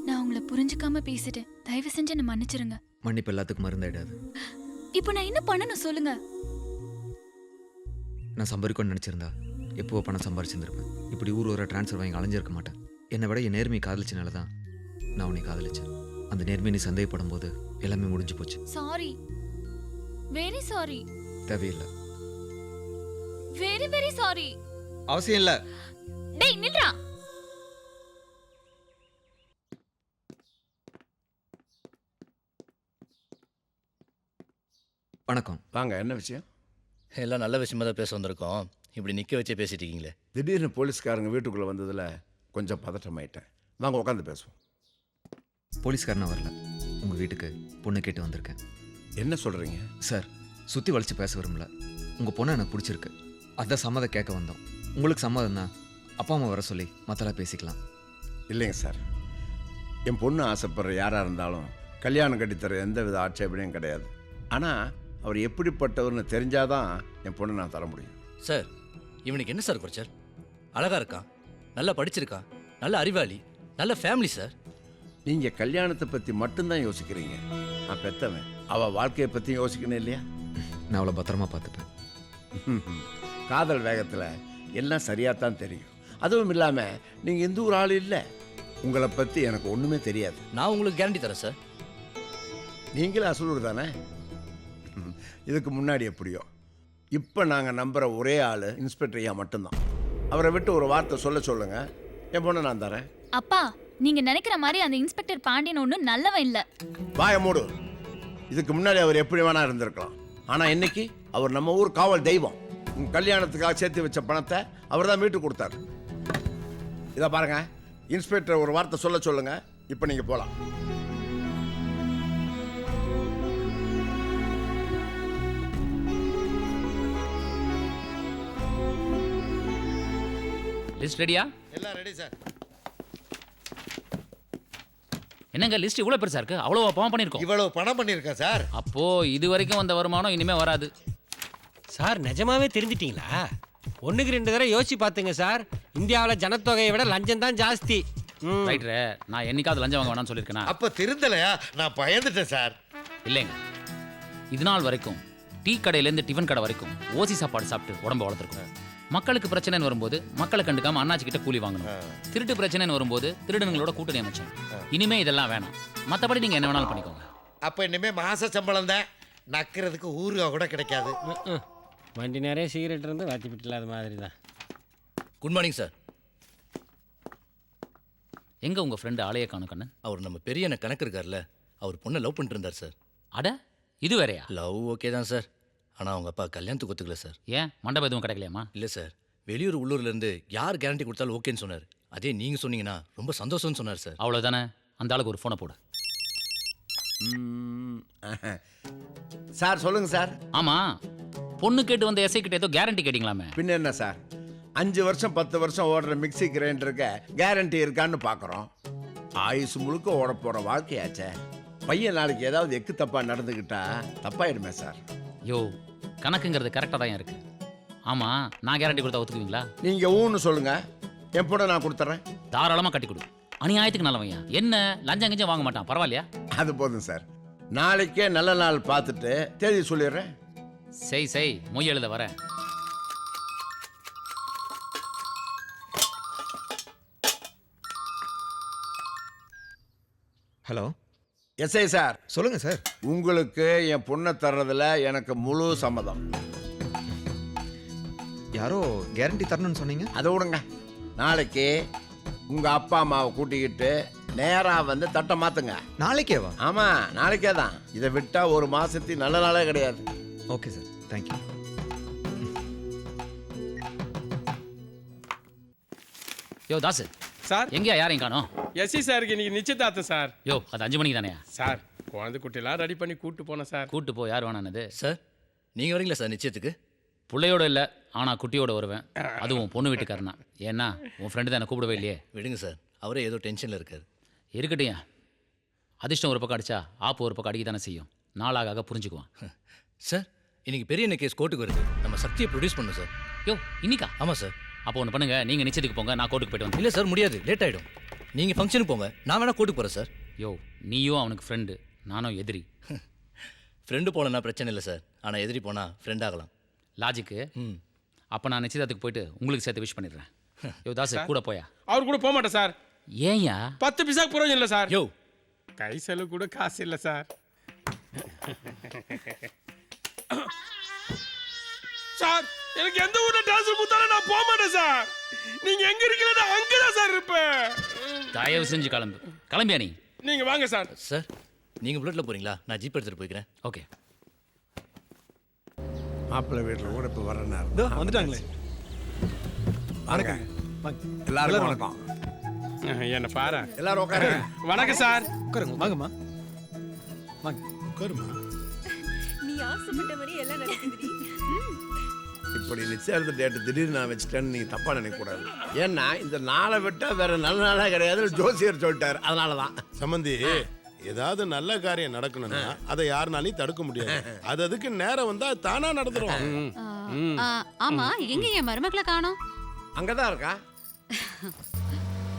நான் உங்களை புரிஞ்சுக்காம பேசிட்டேன். தயவு செஞ்சு என்ன மன்னிச்சிருங்க. மன்னிப்பு எல்லாத்துக்கும் மருந்தாயிடாது. இப்போ நான் என்ன பண்ணணும் சொல்லுங்க. நான் சம்பாதிக்கணும்னு நினச்சிருந்தா எப்போ பணம் சம்பாரிச்சிருந்திருப்பேன். இப்படி ஊர் ஊரை ட்ரான்ஸ்ஃபர் வாங்கி அலைஞ்சிருக்க மாட்டேன். என்னை விட என் நேர்மையை காதலிச்சனால தான் நான் உன்னை காதலிச்சேன். அந்த நேர்மையை நீ சந்தேகப்படும் போது எல்லாமே முடிஞ்சு போச்சு. Sorry, very sorry. தேவையில்லை. Very very sorry. அவசியம் இல்லை. டேய் நில்றா. வணக்கம். வாங்க, என்ன விஷயம்? எல்லாம் நல்ல விஷயமா தான் பேச வந்திருக்கோம். இப்படி நிற்க வச்சே பேசிட்டு இருக்கீங்களே. திடீர்னு போலீஸ்காரங்க வீட்டுக்குள்ளே வந்ததில் கொஞ்சம் பதட்டமாயிட்டேன். வாங்க உட்காந்து பேசுவோம். போலீஸ்காரனா வரல, உங்கள் வீட்டுக்கு பொண்ணு கேட்டு வந்திருக்கேன். என்ன சொல்கிறீங்க சார்? சுற்றி வளைச்சு பேச விரும்பல. உங்கள் பொண்ணை எனக்கு பிடிச்சிருக்கு, அதான் சம்மதம் கேட்க வந்தோம். உங்களுக்கு சம்மதம் தான் அப்பா அம்மா வர சொல்லி மற்றெல்லாம் பேசிக்கலாம். இல்லைங்க சார், என் பொண்ணு ஆசைப்படுற யாராக இருந்தாலும் கல்யாணம் கட்டித்தர எந்த வித ஆட்சேபனையும் கிடையாது. ஆனால் அவர் எப்படிப்பட்டவர்னு தெரிஞ்சாதான் என் பொண்ணை நான் தர முடியும். சார், இவனுக்கு என்ன சார் குறைச்சல்? அழகா இருக்கான், நல்லா படிச்சிருக்கான், நல்ல அறிவாளி, நல்ல ஃபேமிலி சார். நீங்கள் கல்யாணத்தை பற்றி மட்டும்தான் யோசிக்கிறீங்க. நான் பெத்தவன், அவள் வாழ்க்கையை பற்றி யோசிக்கணும் இல்லையா? நான் அவளை பத்திரமா பார்த்துப்பேன். காதல் வேகத்தில் எல்லாம் சரியாக தான் தெரியும். அதுவும் இல்லாமல் நீங்கள் எந்த ஒரு ஆள் இல்லை. உங்களை பற்றி எனக்கு ஒன்றுமே தெரியாது. நான் உங்களுக்கு கேரண்டி தரேன் சார். நீங்களே அசலூர் தானே? இதுக்கு முன்னாடி எப்படியோ. இப்போ நாங்கள் நம்புகிற ஒரே ஆள் இன்ஸ்பெக்டர் ஐயா மட்டும்தான். அவரை விட்டு ஒரு வார்த்தை சொல்லுங்க, என் பொண்ணை நான் தரேன். அப்பா, நீங்க நினைக்கிற மாதிரி அந்த இன்ஸ்பெக்டர் பாண்டியன் ஒன்றும் நல்லவன் இல்லை. வாய மூடு. இதுக்கு முன்னாடி அவர் எப்படி வேணா இருந்திருக்கலாம். ஆனால் இன்னைக்கு அவர் நம்ம ஊர் காவல் தெய்வம். உங்கள் கல்யாணத்துக்காக சேர்த்து வச்ச பணத்தை அவர் தான் மீட்டு கொடுத்தாரு. இதை பாருங்க, இன்ஸ்பெக்டர் ஒரு வார்த்தை சொல்லுங்க, இப்போ நீங்கள் போகலாம். லிஸ்ட் ரெடியா? எல்லாம் ரெடி சார். என்னங்க லிஸ்ட் இவ்வளவு பெருசா இருக்கு? அவ்வளவு பணம் பண்ணிருக்கோம். இவ்வளவு பணம் பண்ணிருக்கேன் சார். அப்போ இது வரைக்கும் வந்த வருமானம் இனிமே வராது. சார் நிஜமாவே தெரிஞ்சிட்டீங்களா? ஒண்ணுக்கு 2 தடவை யோசிச்சு பார்த்துங்க சார். இந்தியாவில் ஜனத்தொகையை விட லஞ்சம் தான் ஜாஸ்தி. ரைட்ரே, நான் என்னைக்காவது லஞ்சம் வாங்க வேணாம்னு சொல்லியிருக்கேனா? அப்ப திருந்தலையா? நான் பயந்துட்டேன் சார். இல்லைங்க, இது நாள் வரைக்கும் டீ கடையிலேருந்து டிஃபன் கடை வரைக்கும் ஓசி சாப்பாடு சாப்பிட்டு உடம்பு வளர்த்துருக்கோம். மக்களுக்கு பிரச்சனைன்னு வரும்போது மக்களை கண்டுக்காம அண்ணாச்சி கிட்ட கூலி வாங்கணும். திருட்டு பிரச்சனைன்னு வரும்போது திருடனுங்களோட கூட்டணி அமைச்சோம். இனிமே இதெல்லாம் வேணாம். மற்றபடி நீங்க என்ன வேணாலும் பண்ணிக்கோங்க. அப்ப இனிமே மாச சம்பளம் தான், நக்கிறதுக்கு ஊருகா கூட கிடைக்காது. வண்டி நிறைய சிகரெட் இருந்து வாத்திப்பிட்டு இல்லாத மாதிரி தான். Good morning sir. எங்க உங்க ஃப்ரெண்டு ஆலய காணும் கண்ணன்? அவர் நம்ம பெரிய கணக்கு இருக்கார்ல, அவர் பொண்ணை லவ் பண்ணிட்டு இருந்தார் சார். அட, இது வேறையா? லவ் ஓகே தான் சார், ஆனால் அவங்க அப்பா கல்யாணத்துக்கு ஒத்துக்கல சார். ஏன், மண்டபம் எதுவும் கிடைக்கலையாமா? இல்லை சார், வெளியூர் உள்ளூர்லேருந்து யார் கேரண்டி கொடுத்தாலும் ஓகேன்னு சொன்னார். அதே நீங்கள் சொன்னீங்கன்னா ரொம்ப சந்தோஷம்னு சொன்னார் சார். அவ்வளோதானே, அந்த ஆளுக்கு ஒரு ஃபோனை போடு. சார் சொல்லுங்க சார். ஆமாம், பொண்ணு கேட்டு வந்த எஸ்ஐ கிட்ட ஏதோ கேரண்டி கேட்டிங்களாமே? பின்ன என்ன சார், 5 வருஷம் 10 வருஷம் ஓடுற மிக்சி கிரைண்டருக்கு கேரண்டி இருக்கான்னு பார்க்குறோம். ஆயுசு முழுக்க ஓட போகிற வாழ்க்கையாச்சே. பையன் நாளைக்கு ஏதாவது எக்கு தப்பாக நடந்துக்கிட்டா தப்பாயிடுமே சார். யோ, கணக்குங்கிறது கரெக்டாக தான் இருக்கு. ஆமாம், நான் கேரண்டி கொடுத்தா ஒத்துக்குவீங்களா? நீங்கள் ஊன்னு சொல்லுங்க, என் பொண்ணை நான் கொடுத்துட்றேன். தாராளமாக கட்டி கொடு. அநியாயத்துக்கு நல்லவையா? என்ன லஞ்சம் கிஞ்சம் வாங்க மாட்டான், பரவாயில்லையா? அது போதும் சார். நாளைக்கே நல்ல நாள் பார்த்துட்டு தேதி சொல்லிடுறேன். செய் மொய் எழுத வரேன். ஹலோ எஸ்ஐ சார் சொல்லுங்க சார். உங்களுக்கு என் பொண்ணை தர்றதுல எனக்கு முழு சம்மதம். யாரோ கேரண்டி தரணும்னு சொன்னீங்க. அதை விடுங்க. நாளைக்கு உங்க அப்பா அம்மாவை கூட்டிக்கிட்டு நேரா வந்து தட்டை மாத்துங்க. நாளைக்கேவா? ஆமா, நாளைக்கே தான். இதை விட்டா ஒரு மாசத்துக்கு நல்ல நாளே கிடையாது. Okay sir, thank you. யோ தாஸ் சார் எங்கேயா யாரையும் காணோம்? எஸ்சி சாருக்கு இன்னைக்கு நிச்சயதார்த்தம் சார். யோ அது 5 மணிக்கு தானே சார்? குழந்தை குட்டிலாம் ரெடி பண்ணி கூட்டு போனேன் சார். கூட்டு போ, யார் வேணானது? சார் நீங்கள் வரீங்களா சார் நிச்சயத்துக்கு? பிள்ளையோட இல்லை, ஆனால் குட்டியோட வருவேன். அதுவும் பொண்ணு வீட்டுக்காரனா. ஏன்னா உன் ஃப்ரெண்டு தான் என்னை கூப்பிடவே இல்லையே. விடுங்க சார், அவரே ஏதோ டென்ஷனில் இருக்காரு. இருக்கட்டும், அதிர்ஷ்டம் ஒரு பக்கம் அடிச்சா ஆப்பு ஒரு பக்கம் அடிக்க தானே செய்யும். நாளாக புரிஞ்சுக்குவான். சார் இன்னைக்கு பெரிய என்ன கேஸ் கோர்ட்டுக்கு வருது. நம்ம சக்தியை ப்ரொடியூஸ் பண்ணணும் சார். யோ இன்னிக்கா? ஆமாம் சார். அப்போ ஒன்று பண்ணுங்க, நீங்கள் நிச்சயத்துக்கு போங்க, நான் கோர்ட்டுக்கு போய்ட்டு வந்து. இல்லை சார் முடியாது, லேட் ஆகிடும். நீங்கள் ஃபங்க்ஷனுக்கு போங்க, நான் வேணா கோர்ட்டுக்கு போகிறேன் சார். யோ நீயும் அவனுக்கு ஃப்ரெண்டு, நானும் எதிரி. ஃப்ரெண்டு போனேன்னா பிரச்சனை இல்லை சார், ஆனால் எதிரி போனால் ஃப்ரெண்ட் ஆகலாம். லாஜிக்கு. அப்போ நான் நிச்சயத்துக்கு போயிட்டு உங்களுக்கு சேர்த்து விஷ் பண்ணிடுறேன். யோ தாஸ் கூட போயா? அவர் கூட போக மாட்டேன் சார். ஏன்யா? 10 பைசாக்கு புரோஜனம் இல்லை சார். யோ கை செலவு கூட காசு இல்லை சார். சார் எனக்கு எந்த ஊர்ல ட்ரான்ஸ்ஃபர் கொடுத்தாலும் நான் போக மாட்டேன் சார். நீங்க எங்க இருக்கீங்களோ அங்கே தான் சார் இருப்பேன். தயவு செஞ்சு கிளம்பியா நீ? நீங்க வாங்க சார். சார் நீங்கள் புல்லட்டில் போகிறீங்களா? நான் ஜீப் எடுத்துகிட்டு போய்க்கிறேன். ஓகே. மாப்பிள்ளை வீட்டில் கூட இப்போ வர நேரம். இதோ வந்துட்டாங்களே. வணக்கம். எல்லாருக்கும் வணக்கம். என்ன பாரு. எல்லாரும் உட்காருங்க. வணக்கம் சார். உட்காருங்க, வாங்கம்மா. வாங்க உட்காருமா. நீ ஆசைப்பட்ட மாதிரி எல்லாம் நடக்குதுடி. இப்படி நிச்சயார்த்த டேட்டு திடீர்னு நான் வச்சுட்டேன்னு நீங்கள் தப்பாக நினைக்கக்கூடாது. ஏன்னா இந்த நாளை விட்டால் வேற நல்ல நாளாக கிடையாது, ஜோசியர் சொல்லிட்டார். அதனால தான் சம்பந்தி, ஏதாவது நல்ல காரியம் நடக்கணும்னா அதை யாருனாலையும் தடுக்க முடியாது. அதுக்கு நேரம் வந்தா தானா நடந்துரும். ஆமா, எங்க என் மருமக்களை காணோம்? அங்கதான் இருக்கா.